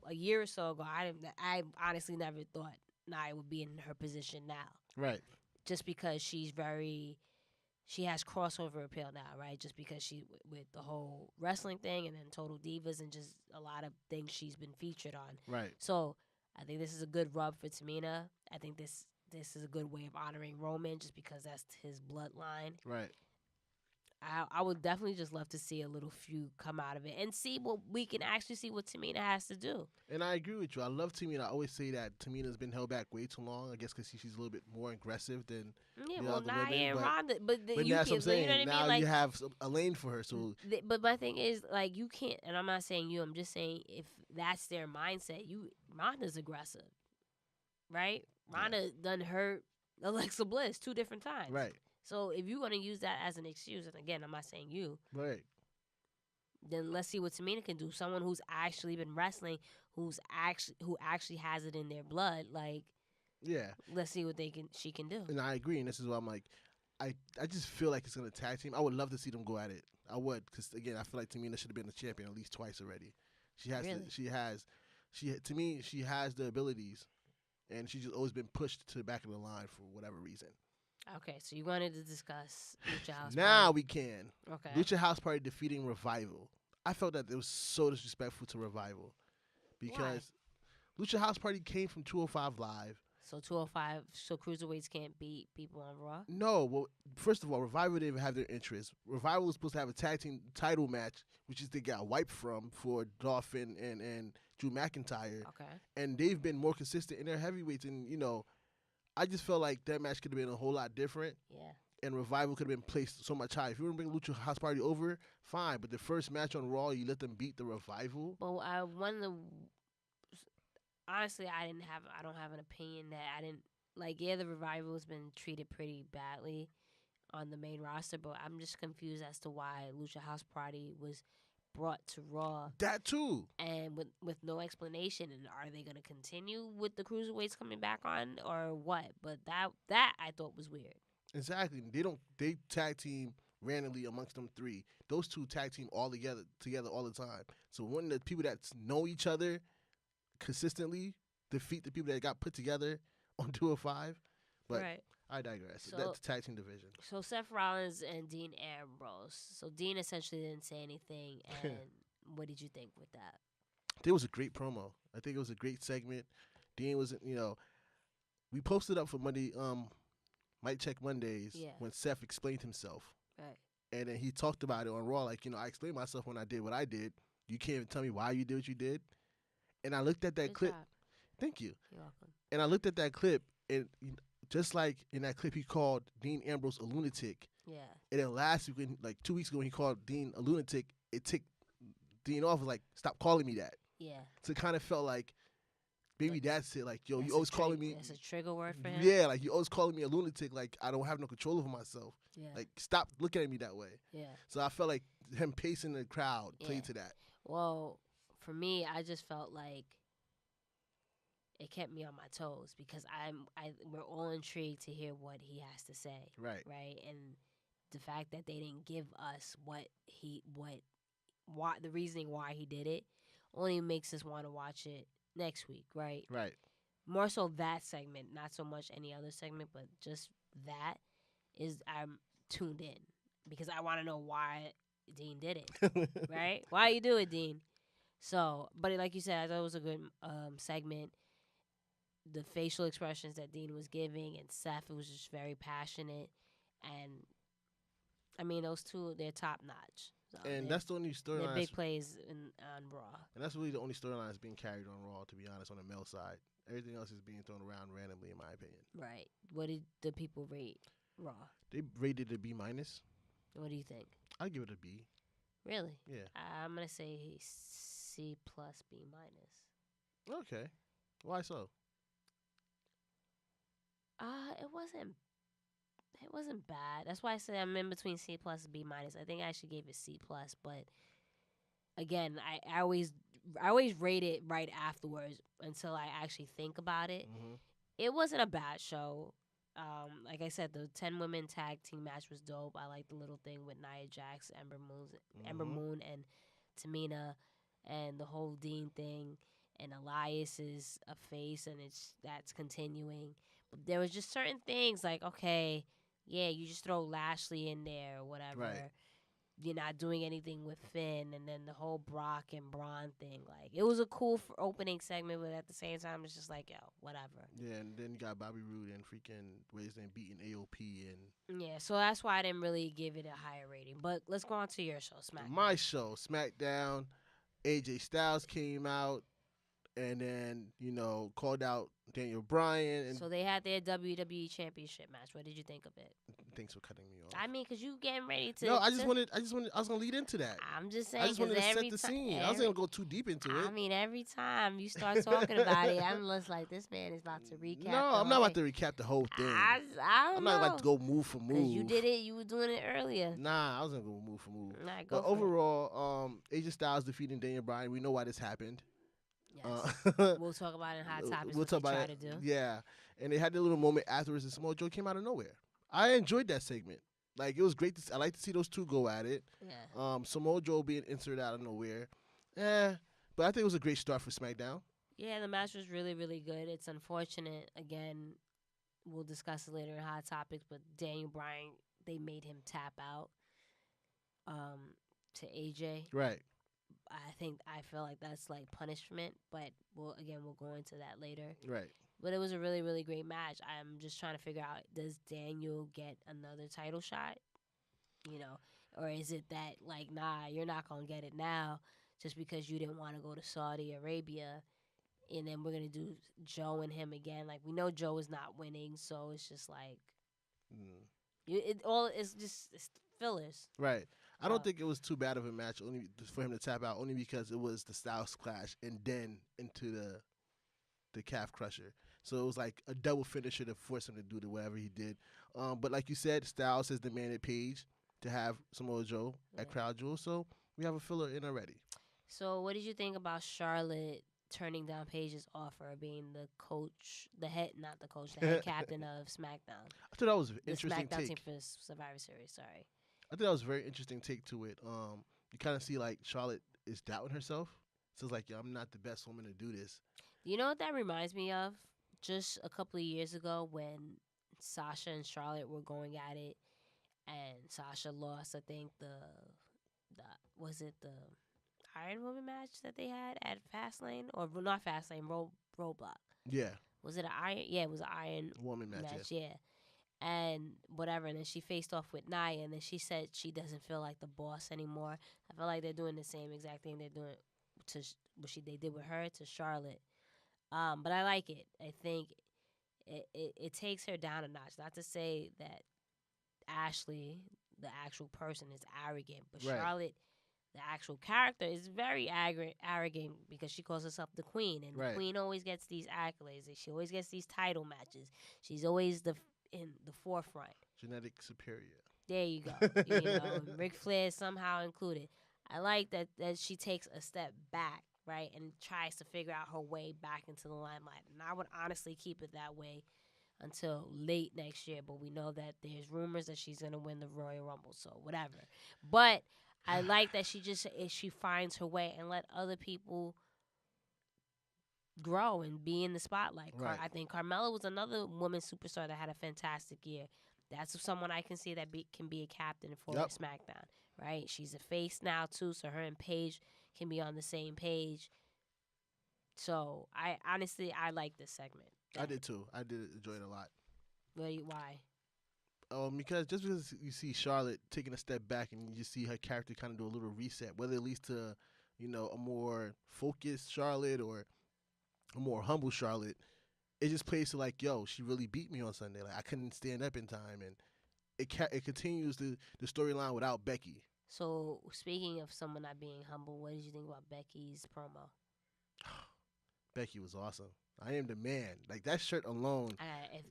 a year or so ago, I honestly never thought Nia would be in her position now. Right. Just because she has crossover appeal now, right? Just because she with the whole wrestling thing and then Total Divas and just a lot of things she's been featured on. Right. So I think this is a good rub for Tamina. I think this is a good way of honoring Roman just because that's his bloodline. Right. I would definitely just love to see a little feud come out of it and see what we can actually see what Tamina has to do. And I agree with you. I love Tamina. I always say that Tamina's been held back way too long. I guess because she's a little bit more aggressive than the other women. And Ronda, but that's what I'm saying. You know what I now mean? Like, you have a lane for her. So, but my thing is, like, you can't. And I'm not saying you. I'm just saying if that's their mindset, Ronda's aggressive, right? Ronda done hurt Alexa Bliss 2 different times, right? So if you're gonna use that as an excuse, and again, I'm not saying you, right? Then let's see what Tamina can do. Someone who's actually been wrestling, who actually has it in their blood. Like, yeah, let's see what she can do. And I agree. And this is why I'm like, I just feel like it's gonna tag team. I would love to see them go at it. I would, because again, I feel like Tamina should have been the champion at least twice already. She has. Really? To me, she has the abilities, and she's just always been pushed to the back of the line for whatever reason. Okay, so you wanted to discuss Lucha House Party. Now we can. Okay. Lucha House Party defeating Revival. I felt that it was so disrespectful to Revival. Because Lucha House Party came from 205 Live. So 205, so cruiserweights can't beat people on Raw? No, well, first of all, Revival didn't even have their interest. Revival was supposed to have a tag team title match, which is they got wiped from for Dolphin and Drew McIntyre. Okay. And they've been more consistent in their heavyweights, and I just felt like that match could have been a whole lot different. Yeah. And Revival could have been placed so much higher. If you want to bring Lucha House Party over, fine. But the first match on Raw, you let them beat the Revival. Well, honestly, I don't have an opinion that I didn't like. Yeah, the Revival has been treated pretty badly on the main roster, but I'm just confused as to why Lucha House Party was brought to Raw, That too. and with no explanation. And are they gonna continue with the cruiserweights coming back on or what? But that I thought was weird. Exactly. They tag team randomly amongst them three. Those two tag team all together all the time. So when the people that know each other consistently defeat the people that got put together on 205. But Right. I digress. So- That's the tag team division. So Seth Rollins and Dean Ambrose. So Dean essentially didn't say anything. And what did you think with that? It was a great promo. I think it was a great segment. Dean was, we posted up for Monday, Mic Check Mondays Yeah. when Seth explained himself. Right. And then he talked about it on Raw, like, I explained myself when I did what I did. You can't even tell me why you did what you did. And I looked at that Good clip. job. Thank you. You're welcome. And I looked at that clip, and just like in that clip, he called Dean Ambrose a lunatic. Yeah. And then last week, like 2 weeks ago, when he called Dean a lunatic, it ticked Dean off. Was like, stop calling me that. Yeah. So it kind of felt like, maybe that's it. Like, yo, That's you a always calling me. That's a trigger word for him. Yeah, like you always calling me a lunatic. Like I don't have no control over myself. Yeah. Like stop looking at me that way. Yeah. So I felt like him pacing the crowd Yeah. played to that. Well, for me, I just felt like it kept me on my toes because we're all intrigued to hear what he has to say. Right. Right. And the fact that they didn't give us why the reasoning why he did it only makes us want to watch it next week. Right. Right. More so that segment, not so much any other segment, but just that is I'm tuned in because I want to know why Dean did it. Right? Why you do it, Dean? So, but like you said, I thought it was a good segment. The facial expressions that Dean was giving and Seth, it was just very passionate. And, I mean, those two, they're top notch. So And that's the only they're storyline. big plays on Raw. And that's really the only storyline that's being carried on Raw, to be honest, on the male side. Everything else is being thrown around randomly, in my opinion. Right. What did the people rate Raw? They rated it a B minus. What do you think? I'd give it a B. Really? Yeah. I'm gonna say C plus B minus. Okay. Why so? It wasn't bad. That's why I said I'm in between C plus and B minus. I think I actually gave it C plus, but again, I always rate it right afterwards until I actually think about it. Mm-hmm. It wasn't a bad show. Like I said, the 10 women tag team match was dope. I like the little thing with Nia Jax, Ember Moon, and Tamina, and the whole Dean thing. And Elias is a face, and that's continuing. But there was just certain things like, okay, yeah, you just throw Lashley in there or whatever. Right. You're not doing anything with Finn, and then the whole Brock and Braun thing. Like, it was a cool opening segment, but at the same time, it's just like, yo, whatever. Yeah, and then you got Bobby Roode and freaking Wednesday beating AOP and Yeah, so that's why I didn't really give it a higher rating. But let's go on to your show, SmackDown. my show, SmackDown. AJ Styles came out and then, called out Daniel Bryan. And So they had their WWE Championship match. What did you think of it? thanks for cutting me off. I mean, because you getting ready to... No, I just wanted, I was going to lead into that. I'm just saying, I just wanted to set the ti- scene. I wasn't going to go too deep into it. I mean, every time you start talking about it, I'm just like, this man is about to recap. No, I'm not about to recap the whole thing. I don't I'm know. not about to go move for move. Because you did it. You were doing it earlier. Nah, I wasn't going to go move for move. Nah, go But for it. overall, AJ Styles defeating Daniel Bryan. We know why this happened. Yes. We'll talk about it in Hot Topics. We'll talk about it. To do. Yeah, and they had the little moment afterwards, and Samoa Joe came out of nowhere. I enjoyed that segment. Like, it was great. I like to see those two go at it. Yeah. Samoa Joe being inserted out of nowhere. But I think it was a great start for SmackDown. Yeah, the match was really, really good. It's unfortunate. Again, we'll discuss it later in Hot Topics, but Daniel Bryan, they made him tap out to AJ. Right. I feel like that's like punishment, but we'll go into that later. Right. But it was a really, really great match. I'm just trying to figure out, does Daniel get another title shot? Or is it that, like, nah, you're not going to get it now just because you didn't want to go to Saudi Arabia, and then we're going to do Joe and him again. Like, we know Joe is not winning, so it's just like, it's fillers. Right. I don't think it was too bad of a match only for him to tap out, only because it was the Styles Clash and then into the calf crusher. So it was like a double finisher to force him to do whatever he did. But like you said, Styles has demanded Paige to have Samoa Joe at Crown Jewel. So We have a filler in already. So, what did you think about Charlotte turning down Paige's offer of being the coach, not the coach, the head captain of SmackDown? I thought that was an The interesting SmackDown team take. for Survivor Series, sorry. I thought that was a very interesting take to it. You kind of see like Charlotte is doubting herself. So it's like, yo, I'm not the best woman to do this. You know what that reminds me of? Just a couple of years ago when Sasha and Charlotte were going at it, and Sasha lost, I think, was it the Iron Woman match that they had at Fastlane? Or not Fastlane, Roadblock. Yeah. Was it an Iron? Yeah, it was an Iron Woman match. yeah. And whatever, and then she faced off with Nia, and then she said she doesn't feel like the boss anymore. I feel like they're doing the same exact thing they're doing to they did with her to Charlotte. But I like it. I think it takes her down a notch. Not to say that Ashley, the actual person, is arrogant, but Right. Charlotte, the actual character, is very arrogant because she calls herself the queen, and Right. the queen always gets these accolades. She always gets these title matches. She's always in the forefront. Genetic superior. There you go. You know, Ric Flair somehow included. I like that she takes a step back, right, and tries to figure out her way back into the limelight. And I would honestly keep it that way until late next year. But we know that there's rumors that she's going to win the Royal Rumble, so whatever. But I like that she finds her way and let other people grow and be in the spotlight. Right. I think Carmella was another woman superstar that had a fantastic year. That's someone I can see that can be a captain for SmackDown, right? She's a face now too, so her and Paige can be on the same page. So I like this segment. I did too. I did enjoy it a lot. Why? Because you see Charlotte taking a step back and you see her character kind of do a little reset, whether it leads to, a more focused Charlotte or a more humble Charlotte, it just plays to like, yo, she really beat me on Sunday. Like I couldn't stand up in time, and it continues the storyline without Becky. So speaking of someone not being humble, what did you think about Becky's promo? Becky was awesome. I am the man. Like that shirt alone.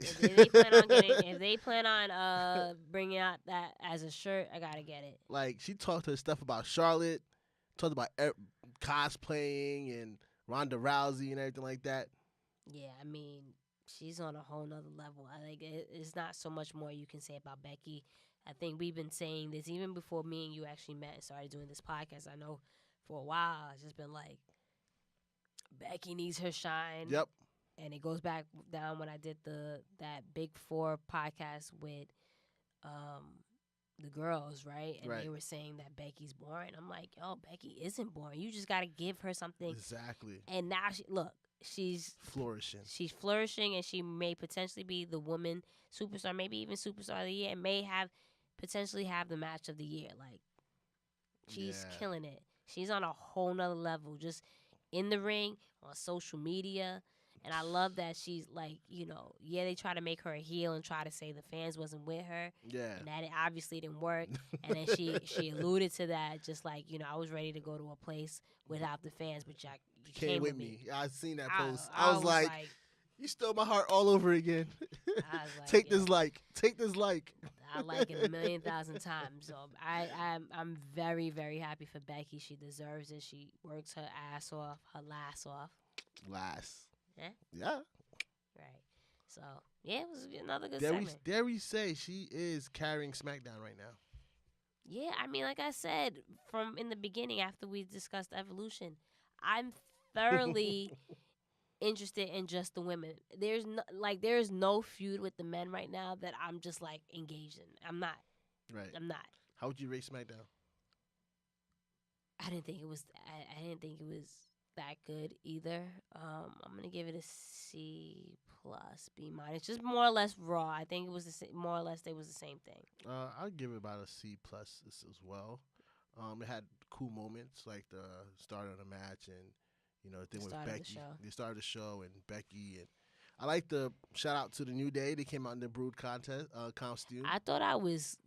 If they plan on bringing out that as a shirt, I gotta get it. Like she talked her stuff about Charlotte, talked about cosplaying and Ronda Rousey and everything like that. Yeah, I mean, she's on a whole nother level. I think it's not so much more you can say about Becky. I think we've been saying this even before me and you actually met and started doing this podcast. I know for a while it's just been like, Becky needs her shine. Yep. And it goes back down when I did that Big Four podcast with the girls, right? And they were saying that Becky's boring. I'm like, yo, Becky isn't boring. You just got to give her something. Exactly. And now, she's flourishing. She's flourishing, and she may potentially be the woman superstar, maybe even superstar of the year, and may potentially have the match of the year. Like, she's killing it. She's on a whole nother level, just in the ring, on social media. And I love that she's like, they try to make her a heel and try to say the fans wasn't with her. Yeah. And that it obviously didn't work. And then she alluded to that, just like, I was ready to go to a place without the fans, but you came with me. I seen that post. I was like, you stole my heart all over again. I was like, Take this like. I like it 1,000,000 times. So I'm very, very happy for Becky. She deserves it. She works her ass off, her lass off. Yeah. Right. So it was another good segment. Dare we say she is carrying SmackDown right now? Yeah, I mean, like I said from in the beginning, after we discussed Evolution, I'm thoroughly interested in just the women. There's no feud with the men right now that I'm just like engaged in. I'm not. Right. I'm not. How would you rate SmackDown? I didn't think it was. I didn't think it was that good either. I'm gonna give it a C plus, B minus, just more or less Raw. I think it was more or less they was the same thing. I'll give it about a C plus as well. It had cool moments like the start of the match and the thing with Becky. They started the show and Becky, and I like the shout out to the New Day. They came out in the Brood contest costume. I thought I was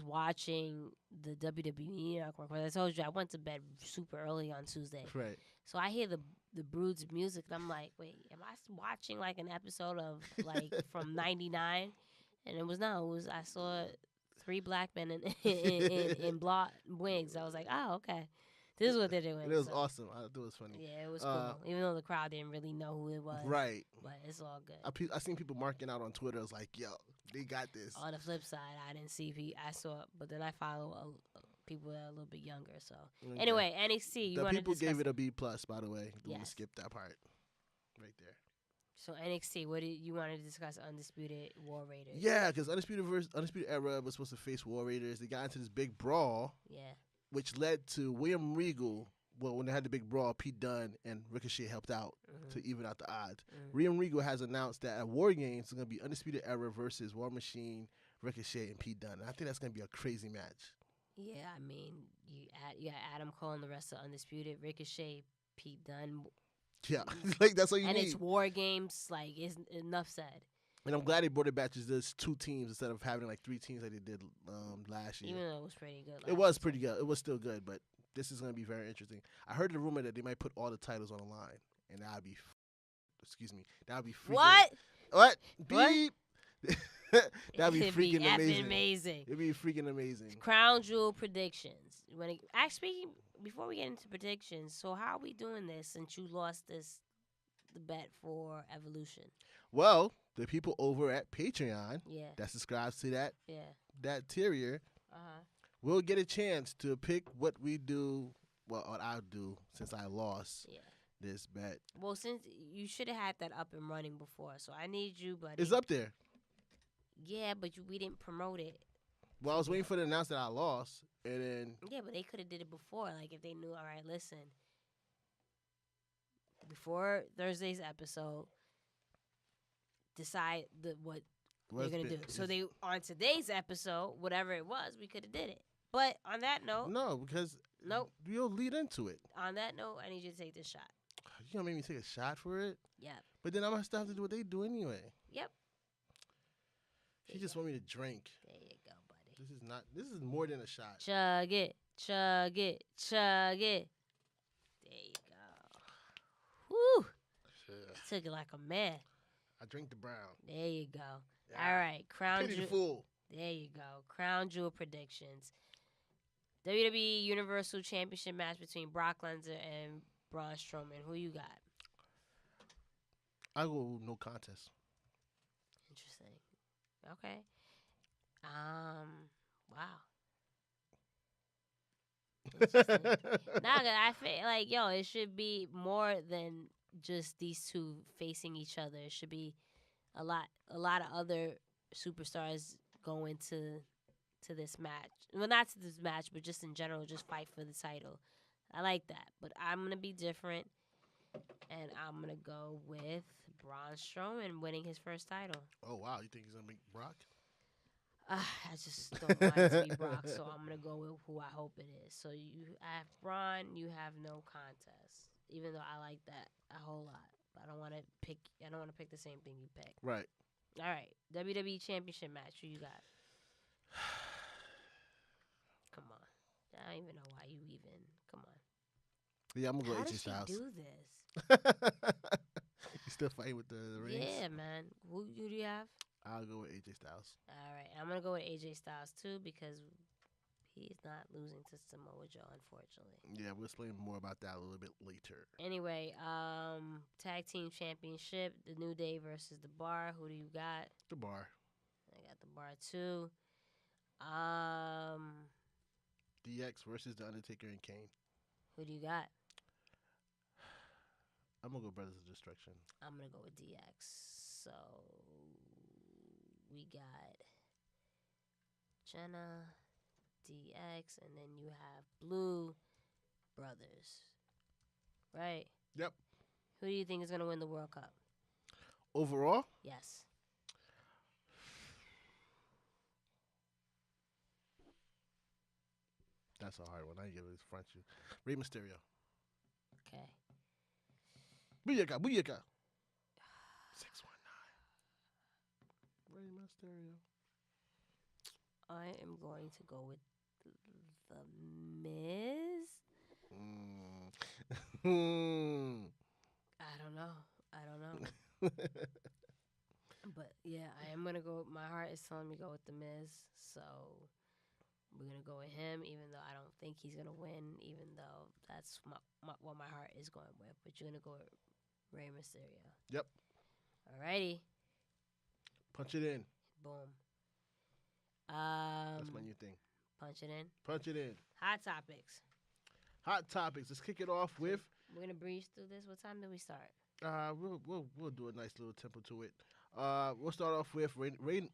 watching the WWE network. I told you I went to bed super early on Tuesday. Right. So I hear the Brood's music, and I'm like, wait, am I watching like an episode of like from '99? And I saw 3 black men in blonde wigs. I was like, oh, okay. This is what they're doing. And it was so. awesome. I thought it was funny. Yeah, it was cool. Even though the crowd didn't really know who it was. Right. But it's all good. I seen people marking out on Twitter. I was like, yo, they got this. On the flip side, I didn't see I saw, but then I follow people that are a little bit younger. So Okay. anyway, NXT. The people gave it a B+, by the way. Don't skip that part. Right there. So NXT, what did you want to discuss? Undisputed War Raiders. Yeah, because Undisputed Era was supposed to face War Raiders. They got into this big brawl. Yeah. Which led to William Regal. Well, when they had the big brawl, Pete Dunne and Ricochet helped out to even out the odds. William Regal has announced that at War Games, it's going to be Undisputed Era versus War Machine, Ricochet, and Pete Dunne. And I think that's going to be a crazy match. Yeah, I mean, you got Adam Cole and the rest of Undisputed, Ricochet, Pete Dunne. Yeah, like that's all you need. And it's War Games. Like, it's enough said. And I'm glad they brought it back to just 2 teams instead of having like 3 teams like they did last year. Even though it was pretty good. It was pretty good. It was still good, but this is going to be very interesting. I heard the rumor that they might put all the titles on the line, and that would be, that would be freaking. What? Beep. That'd be freaking amazing. It'd be freaking amazing. Crown Jewel predictions. Actually, before we get into predictions, so how are we doing this since you lost the bet for Evolution? Well, the people over at Patreon that subscribes to that tier will get a chance to pick what we do. Well, what I do since I lost this bet. Well, since you should have had that up and running before, so I need you, buddy. It's up there. Yeah, but we didn't promote it. Well, I was waiting for them to announce that I lost, and then. Yeah, but they could have did it before. Like if they knew, all right, listen. Before Thursday's episode, decide what they're gonna do. So they on today's episode, whatever it was, we could have did it. But on that note, no, because we'll lead into it. On that note, I need you to take this shot. You gonna make me take a shot for it? Yep. But then I'm gonna still have to do what they do anyway. Yep. She just want me to drink. There you go, buddy. This is more than a shot. Chug it, chug it, chug it. There you go. Woo! Yeah. Took it like a man. I drink the brown. There you go. Yeah. All right, Crown Jewel. Fool. There you go. Crown Jewel predictions. WWE Universal Championship match between Brock Lesnar and Braun Strowman. Who you got? I go no contest. Interesting. Okay. Wow. I feel like it should be more than just these two facing each other. It should be a lot of other superstars go into this match. Well, not to this match, but just in general, just fight for the title. I like that, but I'm gonna be different, and I'm gonna go with Braun Strowman winning his first title. Oh wow, you think he's gonna make Brock? I just don't want it to be Brock, so I'm gonna go with who I hope it is. So I have Braun, you have no contest. Even though I like that a whole lot, but I don't want to pick the same thing you pick. Right. All right, WWE Championship match. Who you got? Come on, I don't even know why you even. Come on. Yeah, I'm gonna go How AJ does Styles. she do this? You still fighting with the rings? Yeah, man. Who do you have? I'll go with AJ Styles. All right, I'm gonna go with AJ Styles too because he's not losing to Samoa Joe, unfortunately. Yeah, we'll explain more about that a little bit later. Anyway, Tag Team Championship, The New Day versus The Bar. Who do you got? The Bar. I got The Bar too. DX versus The Undertaker and Kane. Who do you got? I'm gonna go Brothers of Destruction. I'm gonna go with DX. So we got Jenna, DX, and then you have Blue Brothers. Right? Yep. Who do you think is going to win the World Cup? Overall? Yes. That's a hard one. I ain't gonna front you. Rey Mysterio. Okay. Booyaka, booyaka. 619. Rey Mysterio. I am going to go with The Miz. Mm. I don't know. But yeah, I am gonna go. My heart is telling me to go with the Miz, so we're gonna go with him. Even though I don't think he's gonna win, even though that's what my heart is going with. But you're gonna go with Rey Mysterio. Yep. Alrighty. Punch it in. Boom. That's my new thing. Punch it in. Punch it in. Hot topics. Hot topics. Let's kick it off with. We're gonna breeze through this. What time do we start? We'll do a nice little tempo to it. We'll start off with Rain.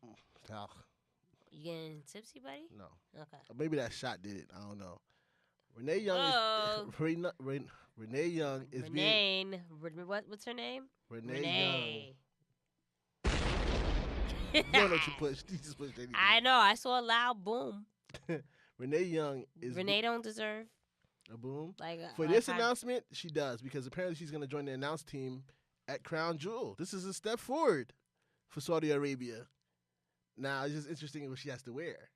You getting tipsy, buddy? No. Okay. Maybe that shot did it. I don't know. Renee Young Whoa. is Renee Young is being What's her name? Renee Young. You don't know what you pushed. You just pushed anything. I know. I saw a loud boom. Renee Young is Renee don't deserve a boom. like For this announcement, she does, because apparently she's going to join the announce team at Crown Jewel. This is a step forward for Saudi Arabia. Now, it's just interesting what she has to wear.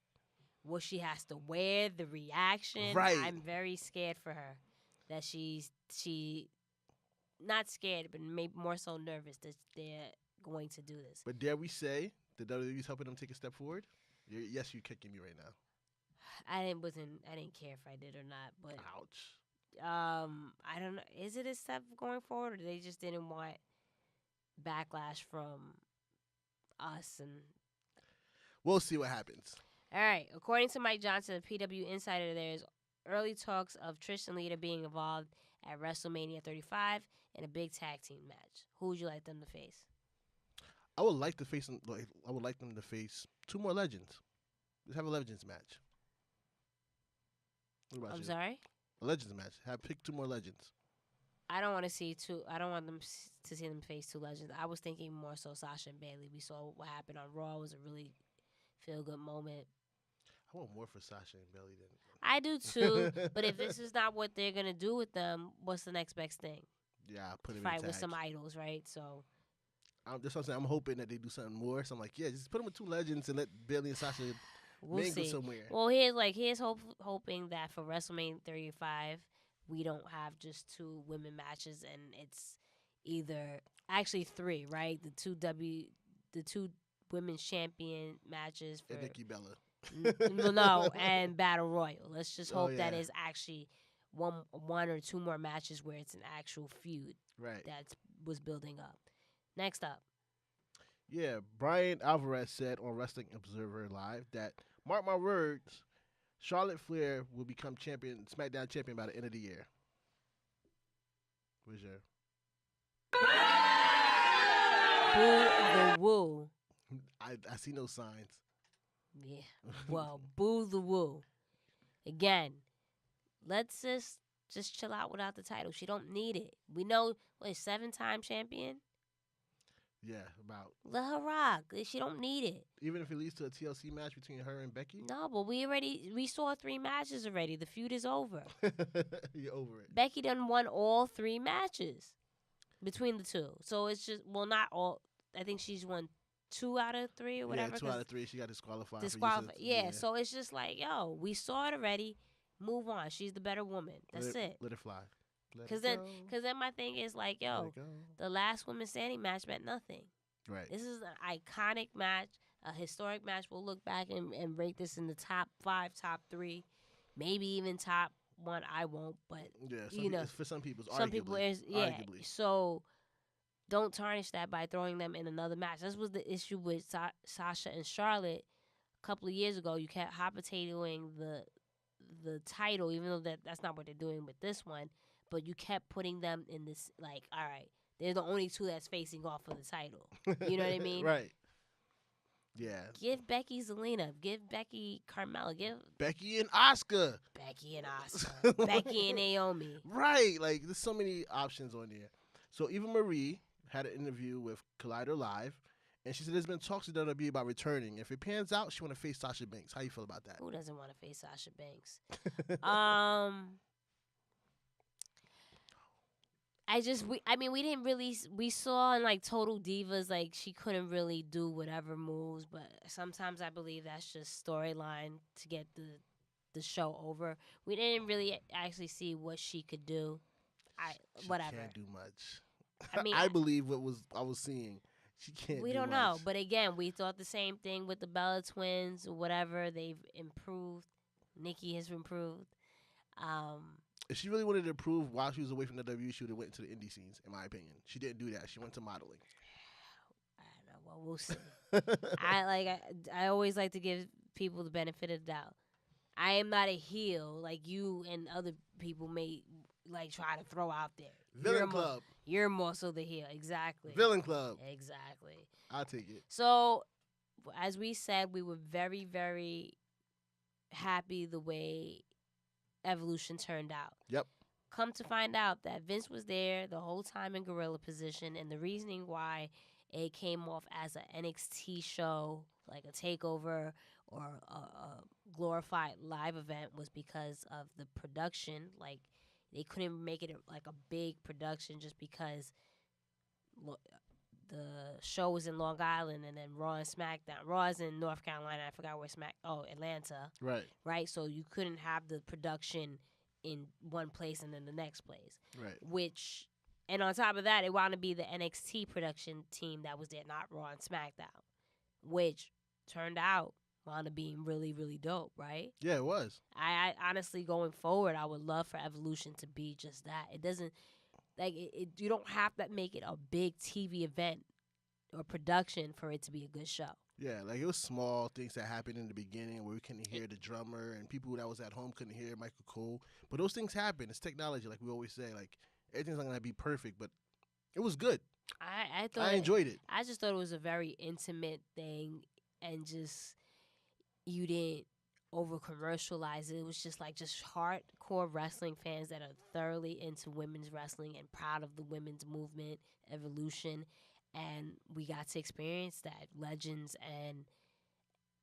What she has to wear, the reaction. Right. I'm very scared for her that she not scared, but maybe more so nervous that they're going to do this. But dare we say the WWE's helping them take a step forward? Yes, you're kicking me right now. I didn't care if I did or not, but Ouch. I don't know. Is it a step going forward, or they just didn't want backlash from us? And We'll see what happens. all right, according to Mike Johnson, a PW insider, there's early talks of Trish and Lita being involved at WrestleMania 35 in a big tag team match. Who would you like them to face? I would like them to face two more legends. Let's have a legends match. What about I'm you? sorry? A legends match. Pick two more legends. I don't want to see two. I don't want them to see them face two legends. I was thinking more so Sasha and Bailey. We saw what happened on Raw. It was a really feel good moment. I want more for Sasha and Bailey than. I do too. But if this is not what they're gonna do with them, what's the next best thing? Yeah, put them Fight in with tag. some idols, right? So That's what I'm saying. I'm hoping that they do something more. So I'm like, yeah, just put them with two legends and let Bailey and Sasha we'll mingle see. somewhere. Well, here's hoping that for WrestleMania 35, we don't have just two women matches, and it's either actually three, right? The two women's champion matches for And Nikki Bella. no, and Battle Royal. Let's just hope that yeah. is actually one or two more matches where it's an actual feud Right. that was building up. Next up. Yeah, Brian Alvarez said on Wrestling Observer Live that, mark my words, Charlotte Flair will become SmackDown champion by the end of the year. Where's your? Boo the woo. I see no signs. Yeah. Well, boo the woo. Again, let's just chill out without the title. She don't need it. We know, 7-time champion? Yeah, about. Let her rock. She don't need it. Even if it leads to a TLC match between her and Becky? No, but we saw 3 matches already. The feud is over. You're over it. Becky done won all 3 matches between the two. So it's just, not all. I think she's won 2 out of 3 or whatever. Yeah, 2 out of 3. She got disqualified. Yeah, so it's just like, yo, we saw it already. Move on. She's the better woman. That's it. Let it fly. Because then my thing is like, yo, the last woman standing match meant nothing. Right. This is an iconic match, a historic match. We'll look back and rate this in the top 5, top 3, maybe even top 1. I won't, but yeah, for some people, it's some people is arguably. So don't tarnish that by throwing them in another match. This was the issue with Sasha and Charlotte a couple of years ago. You kept hot potatoing the title, even though that's not what they're doing with this one. But you kept putting them in this, like, all right, they're the only two that's facing off for the title. You know what I mean? Right. Yeah. Give Becky Zelina. Give Becky Carmella. Give Becky and Asuka. Becky and Asuka. Becky and Naomi. Right. Like, there's so many options on there. So Eva Marie had an interview with Collider Live, and she said there's been talks with WWE about returning. If it pans out, she want to face Sasha Banks. How you feel about that? Who doesn't want to face Sasha Banks? We didn't really, we saw in like Total Divas, like she couldn't really do whatever moves, but sometimes I believe that's just storyline to get the show over. We didn't really actually see what she could do. She Whatever. can't do much. I mean, I believe what I was seeing. She can't. We do don't much. know. But again, we thought the same thing with the Bella twins or whatever. They've improved. Nikki has improved. If she really wanted to improve while she was away from the WWE, she would have went into the indie scenes, in my opinion. She didn't do that. She went to modeling. I don't know. Well, we'll see. I always like to give people the benefit of the doubt. I am not a heel like you and other people may like try to throw out there. Villain Club. You're more so the heel. Exactly. Villain Club. Exactly. I'll take it. So, as we said, we were very, very happy the way Evolution turned out. Yep. Come to find out that Vince was there the whole time in gorilla position, and the reasoning why it came off as an NXT show, like a takeover or a glorified live event, was because of the production. Like, they couldn't make it like a big production just because the show was in Long Island and then Raw and SmackDown. Raw is in North Carolina. I forgot where Atlanta. Right. Right? So you couldn't have the production in one place and then the next place. Right. And on top of that, it wound to be the NXT production team that was there, not Raw and SmackDown, which turned out wound up being really, really dope, right? Yeah, it was. I honestly, going forward, I would love for Evolution to be just that. It doesn't, you don't have to make it a big TV event or production for it to be a good show. Yeah, like it was small things that happened in the beginning where we couldn't hear the drummer and people that was at home couldn't hear Michael Cole. But those things happen. It's technology, like we always say. Like, everything's not going to be perfect, but it was good. I enjoyed it. I just thought it was a very intimate thing, and just you didn't over commercialize it. It was just hardcore wrestling fans that are thoroughly into women's wrestling and proud of the women's movement, Evolution. And we got to experience that. Legends and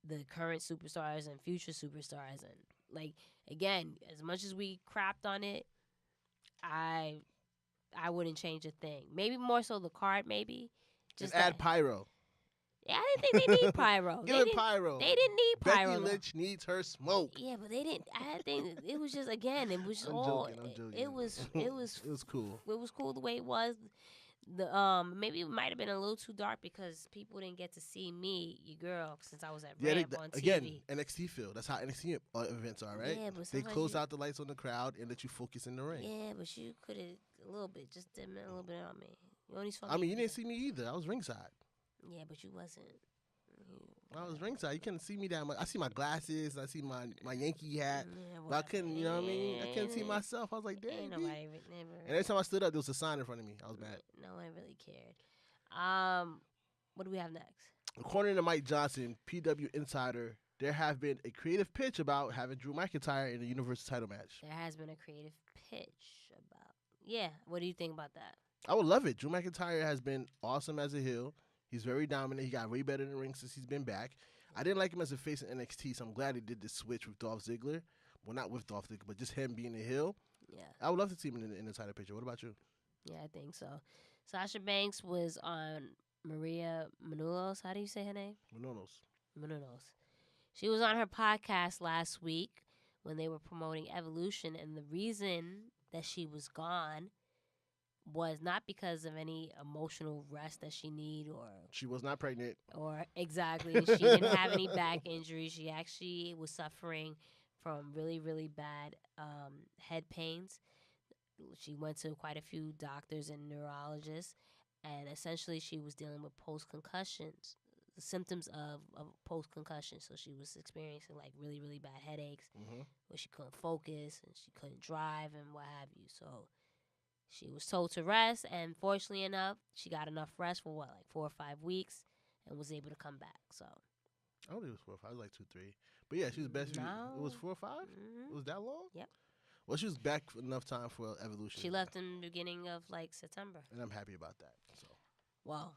the current superstars and future superstars. And, like, again, as much as we crapped on it, I wouldn't change a thing. Maybe more so the card, maybe. Just add pyro. Yeah, I didn't think they need pyro. Give it pyro. They didn't need pyro. Becky Lynch needs her smoke. Yeah, but they didn't. I think it was just, again, it was I'm all. joking. It was. It was cool. It was cool the way it was. Maybe it might have been a little too dark because people didn't get to see me, your girl, since I was at Ramp on TV. Again, NXT feel. That's how NXT events are, right? Yeah, but they close out the lights on the crowd and let you focus in the ring. Yeah, but you could have a little bit, just dim a little bit on me. You only saw. You didn't see me either. I was ringside. Yeah, but you wasn't. I was ringside. You couldn't see me that much. I see my glasses. I see my Yankee hat. Yeah, but I couldn't, you know what I mean? I couldn't see myself. I was like, damn. Ain't nobody never. And every time I stood up, there was a sign in front of me. I was mad. No one really cared. What do we have next? According to Mike Johnson, PW Insider, there have been a creative pitch about having Drew McIntyre in a Universal title match. There has been a creative pitch about. Yeah. What do you think about that? I would love it. Drew McIntyre has been awesome as a heel. He's very dominant. He got way better in the ring since he's been back. I didn't like him as a face in NXT, so I'm glad he did the switch with Dolph Ziggler. Well, not with Dolph Ziggler, but just him being a heel. Yeah. I would love to see him in the title picture. What about you? Yeah, I think so. Sasha Banks was on Maria Menounos. How do you say her name? Menounos. She was on her podcast last week when they were promoting Evolution, and the reason that she was gone was not because of any emotional rest that she need, or she was not pregnant, or exactly she didn't have any back injuries. She actually was suffering from really, really bad head pains. She went to quite a few doctors and neurologists, and essentially she was dealing with post-concussions, the symptoms of post-concussion. So she was experiencing like really, really bad headaches, where she couldn't focus and she couldn't drive and what have you. So she was told to rest, and fortunately enough, she got enough rest for like 4 or 5 weeks and was able to come back. So I don't think it was 4 or 5. It was like 2, 3. But yeah, she was best. No. It was 4 or 5? Mm-hmm. It was that long? Yep. Well, she was back for enough time for Evolution. She left in the beginning of like September. And I'm happy about that. So. Well,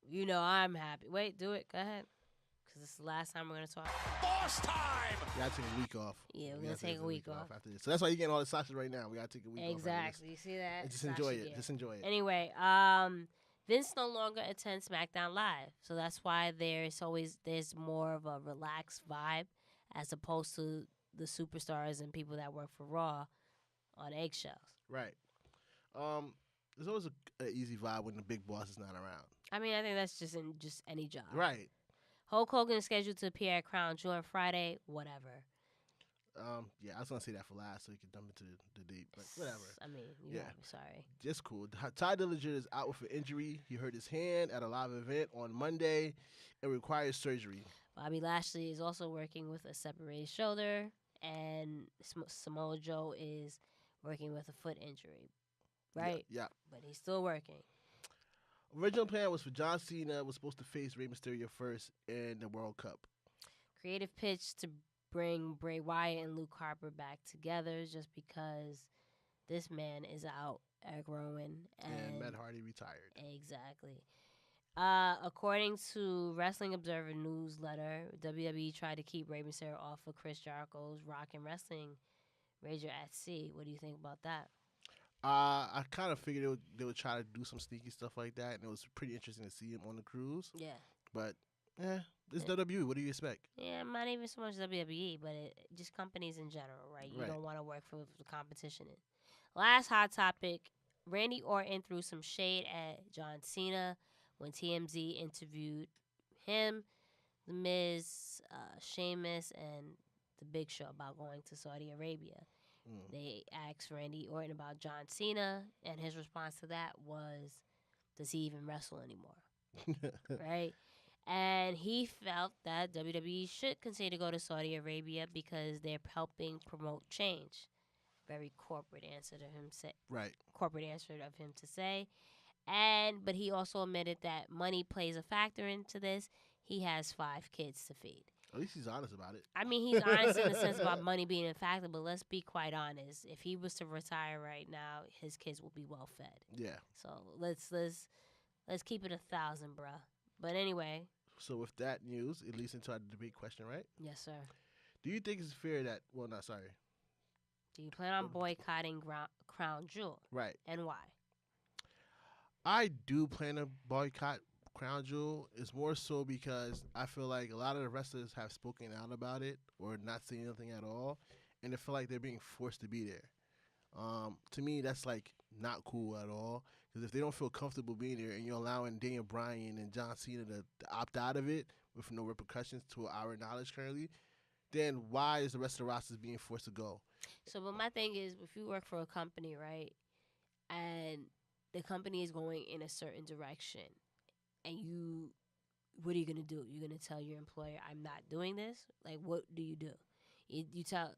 you know I'm happy. Wait, do it. Go ahead. Because this is the last time we're going to talk. Boss time! We got to take a week off. Yeah, we're going to take a week off. After this. So that's why you're getting all the Sasha right now. We got to take a week off. Exactly. You see that? And just enjoy it. Just enjoy it. Anyway, Vince no longer attends SmackDown Live. So that's why there's more of a relaxed vibe as opposed to the superstars and people that work for Raw on eggshells. Right. There's always an easy vibe when the big boss is not around. I mean, I think that's just in just any job. Right. Hulk Hogan is scheduled to appear at Crown Jewel on Friday. Whatever. Yeah, I was gonna say that for last, so you can dump into the date, but whatever. I mean, Yeah. I'm sorry. Just cool. Ty Dillinger is out with an injury. He hurt his hand at a live event on Monday and requires surgery. Bobby Lashley is also working with a separated shoulder, and Samoa Joe is working with a foot injury. Right? Yeah. But he's still working. Original plan was for John Cena was supposed to face Rey Mysterio first in the World Cup. Creative pitch to bring Bray Wyatt and Luke Harper back together just because this man is out, Eric Rowan. And Matt Hardy retired. Exactly. According to Wrestling Observer newsletter, WWE tried to keep Rey Mysterio off of Chris Jericho's Rock and Wrestling Rager at Sea. What do you think about that? I kind of figured they would try to do some sneaky stuff like that, and it was pretty interesting to see him on the cruise. Yeah. But, it's WWE. What do you expect? Yeah, not even so much WWE, but just companies in general, right? You don't want to work for the competition. Last hot topic, Randy Orton threw some shade at John Cena when TMZ interviewed him, The Miz, Sheamus, and The Big Show about going to Saudi Arabia. They asked Randy Orton about John Cena, and his response to that was, does he even wrestle anymore? Right? And he felt that WWE should continue to go to Saudi Arabia because they're helping promote change. Very corporate answer to him corporate answer of him to say. But he also admitted that money plays a factor into this. He has 5 kids to feed. At least he's honest about it. I mean, he's honest in the sense about money being a factor, but let's be quite honest. If he was to retire right now, his kids will be well fed. Yeah. So let's keep it 1,000, bruh. But anyway. So with that news, it leads into our debate question, right? Yes, sir. Do you think it's fair that? Well, no, sorry. Do you plan on boycotting Crown Jewel? Right. And why? I do plan to boycott Crown Jewel. It's more so because I feel like a lot of the wrestlers have spoken out about it or not saying anything at all, and they feel like they're being forced to be there. To me, that's like not cool at all. Because if they don't feel comfortable being there, and you're allowing Daniel Bryan and John Cena to opt out of it with no repercussions to our knowledge currently, then why is the rest of the rosters being forced to go? So, but my thing is, if you work for a company, right, and the company is going in a certain direction, and what are you going to do? You're going to tell your employer, I'm not doing this? Like, what do? You tell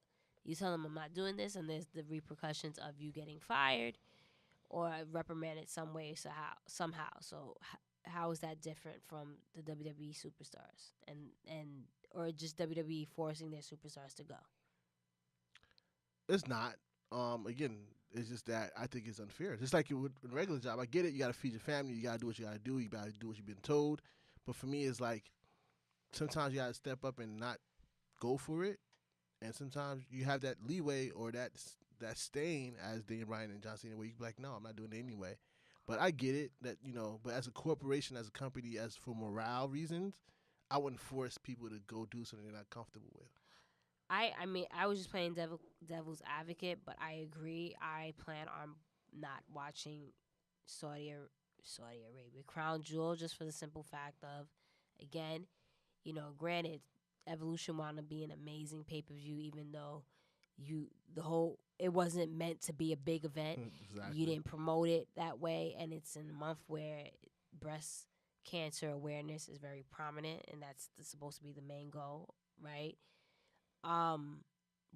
them I'm not doing this, and there's the repercussions of you getting fired or reprimanded somehow. So how is that different from the WWE superstars or just WWE forcing their superstars to go? It's not. Again, it's just that I think it's unfair. Just like with a regular job, I get it. You got to feed your family. You got to do what you got to do. You got to do what you've been told. But for me, it's like sometimes you got to step up and not go for it. And sometimes you have that leeway or that stain as Daniel Bryan and John Cena where you be like, no, I'm not doing it anyway. But I get it that, but as a corporation, as a company, as for morale reasons, I wouldn't force people to go do something they're not comfortable with. I mean, I was just playing devil's advocate, but I agree. I plan on not watching Saudi Arabia Crown Jewel just for the simple fact of, again, granted, Evolution wound up being an amazing pay-per-view, even though it wasn't meant to be a big event. Exactly. You didn't promote it that way, and it's in a month where breast cancer awareness is very prominent, and that's supposed to be the main goal, right?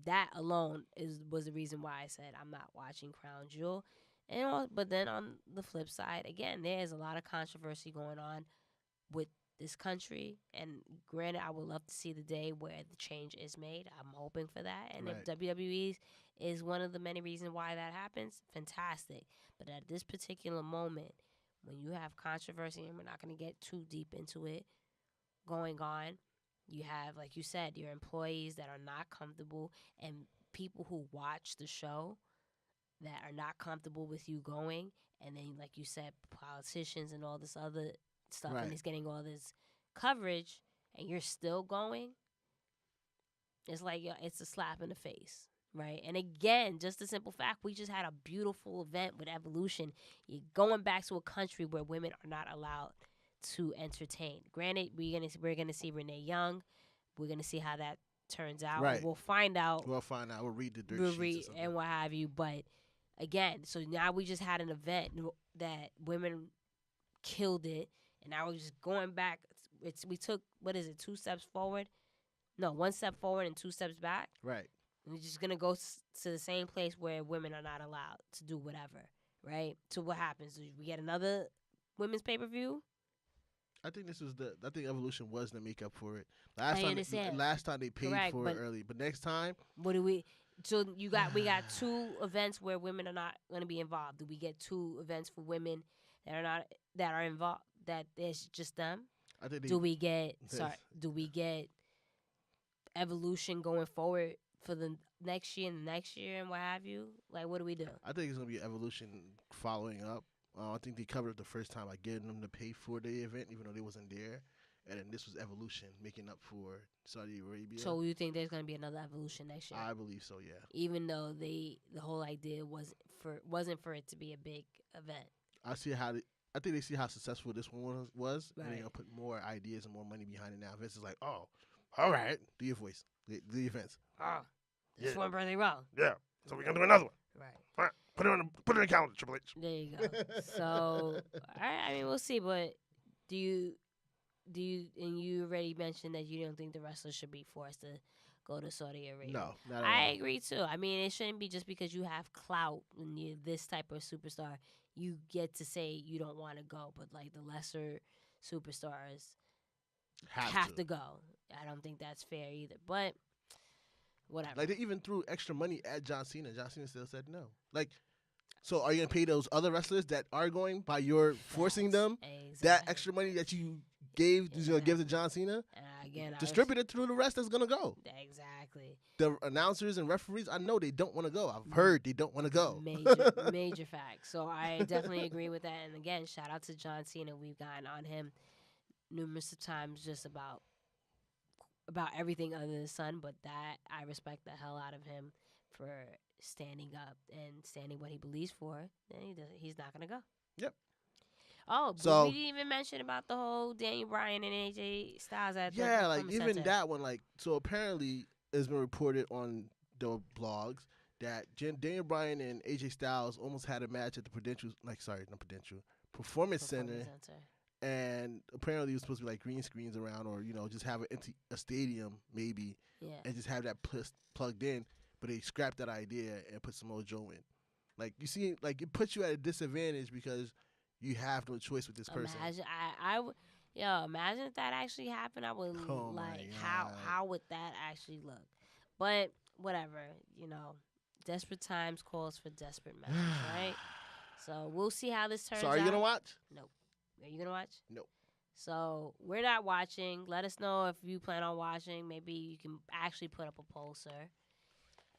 That alone was the reason why I said I'm not watching Crown Jewel. But then on the flip side, again, there's a lot of controversy going on with this country, and granted, I would love to see the day where the change is made. I'm hoping for that, and right. If WWE is one of the many reasons why that happens, fantastic. But at this particular moment, when you have controversy, and we're not going to get too deep into it, going on, you have, like you said, your employees that are not comfortable, and people who watch the show that are not comfortable with you going, and then, like you said, politicians and all this other stuff, right. And it's getting all this coverage, and you're still going. It's like it's a slap in the face, right? And again, just the simple fact, we just had a beautiful event with Evolution. You're going back to a country where women are not allowed to entertain. Granted, we're gonna see Renee Young. We're gonna see how that turns out. Right. We'll find out. We'll find out. We'll read the dirt sheets or something. And what have you. But again, so now we just had an event that women killed it, and now we're just going back. We took, what is it, 2 steps forward? No, 1 step forward and 2 steps back. Right. We're just gonna go to the same place where women are not allowed to do whatever. Right. So what happens? Do we get another women's pay-per-view? I think I think Evolution was the makeup for it. I understand. Last time they paid Correct, for it early, but next time, what do we? So we got 2 events where women are not going to be involved. Do we get 2 events for women that are involved? That it's just them. I think do we get Evolution going forward for the next year and the next year and what have you? Like, what do we do? I think it's gonna be Evolution following up. I think they covered it the first time by getting them to pay for the event, even though they wasn't there. And then this was Evolution making up for Saudi Arabia. So you think there's gonna be another Evolution next year? I believe so, yeah. Even though the whole idea wasn't for it to be a big event. I think they see how successful this one was, right. and they're gonna put more ideas and more money behind it now. Vince is like, oh, all right, do your voice, do the events. This one really well. Yeah, so we're gonna do another one. Right. All right. Put it in the calendar, Triple H. There you go. So, all right, I mean, we'll see. But do you? And you already mentioned that you don't think the wrestlers should be forced to go to Saudi Arabia. No, not at all. I agree too. I mean, it shouldn't be just because you have clout and you're this type of superstar, you get to say you don't want to go. But like the lesser superstars have to go. I don't think that's fair either. But whatever. Like, they even threw extra money at John Cena. John Cena still said no. Like, so are you going to pay those other wrestlers that are going by your forcing them? Exactly. That extra money that you gave, you're going to give to John Cena? Again, distribute it through the rest that's going to go. Exactly. The announcers and referees, I know they don't want to go. I've heard they don't want to go. Major fact. So I definitely agree with that. And again, shout out to John Cena. We've gotten on him numerous of times just about everything under the sun, but that I respect the hell out of him for standing up and standing what he believes for. Then he's not gonna go. Yep. Oh, but we didn't even mention about the whole Daniel Bryan and AJ Styles at the like even center. That one, like, so apparently it's been reported on the blogs that Daniel Bryan and AJ Styles almost had a match at the Performance Center. And apparently it was supposed to be like green screens around, or just have a stadium maybe, and just have that plugged in. But they scrapped that idea and put Samoa Joe in. Like, you see, like, it puts you at a disadvantage because you have no choice with this person. Imagine if that actually happened. I would how would that actually look? But whatever, desperate times calls for desperate measures, right? So we'll see how this turns out. So are you gonna watch? Nope. Are you gonna watch? Nope. So we're not watching. Let us know if you plan on watching. Maybe you can actually put up a poll, sir.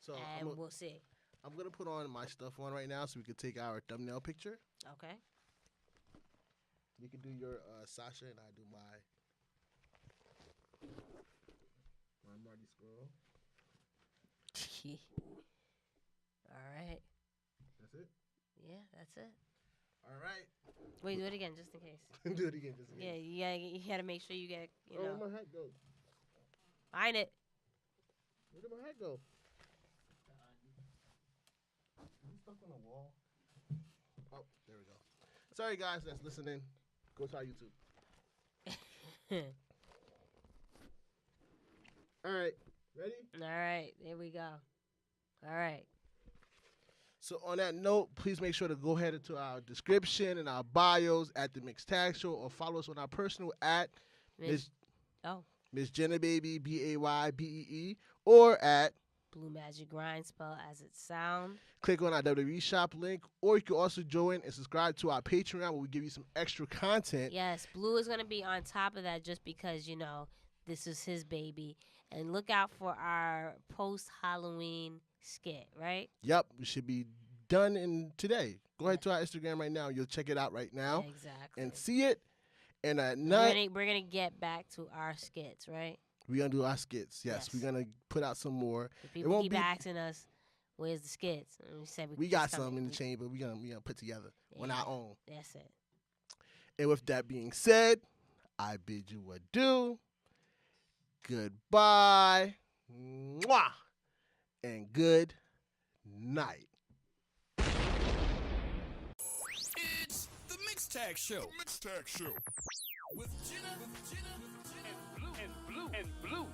So we'll see. I'm gonna put on my stuff on right now so we can take our thumbnail picture. Okay. You can do your Sasha and I do my Marty Scurll. All right. That's it? Yeah, that's it. All right. Wait, do it again just in case. Do it again just in case. Yeah, you gotta make sure you get, Where my hat go? Find it. Where did my hat go? Is it stuck on the wall? Oh, there we go. Sorry, guys, that's listening. Go to our YouTube. All right. Ready? All right. There we go. All right. So on that note, please make sure to go ahead into our description and our bios at the Mixed Tag Show, or follow us on our personal at Miss Jenna Baby BAYBEE, or at Blue Magic Grind, spelled as it sounds. Click on our WWE shop link, or you can also join and subscribe to our Patreon where we give you some extra content. Yes, Blue is going to be on top of that just because, this is his baby. And look out for our post-Halloween skit, right? Yep, it should be done in today. Go ahead to our Instagram right now. You'll check it out right now. Exactly. And see it. And at night, we're going to get back to our skits, right? We're going to do our skits. Yes. We're going to put out some more. People keep asking us, where's the skits? And we said we got some in the chamber. We're gonna put together on our own. That's it. And with that being said, I bid you adieu. Goodbye. Mwah. And good night. It's the Mix Tag Show. Mix Tag Show. With Jenna and Blue.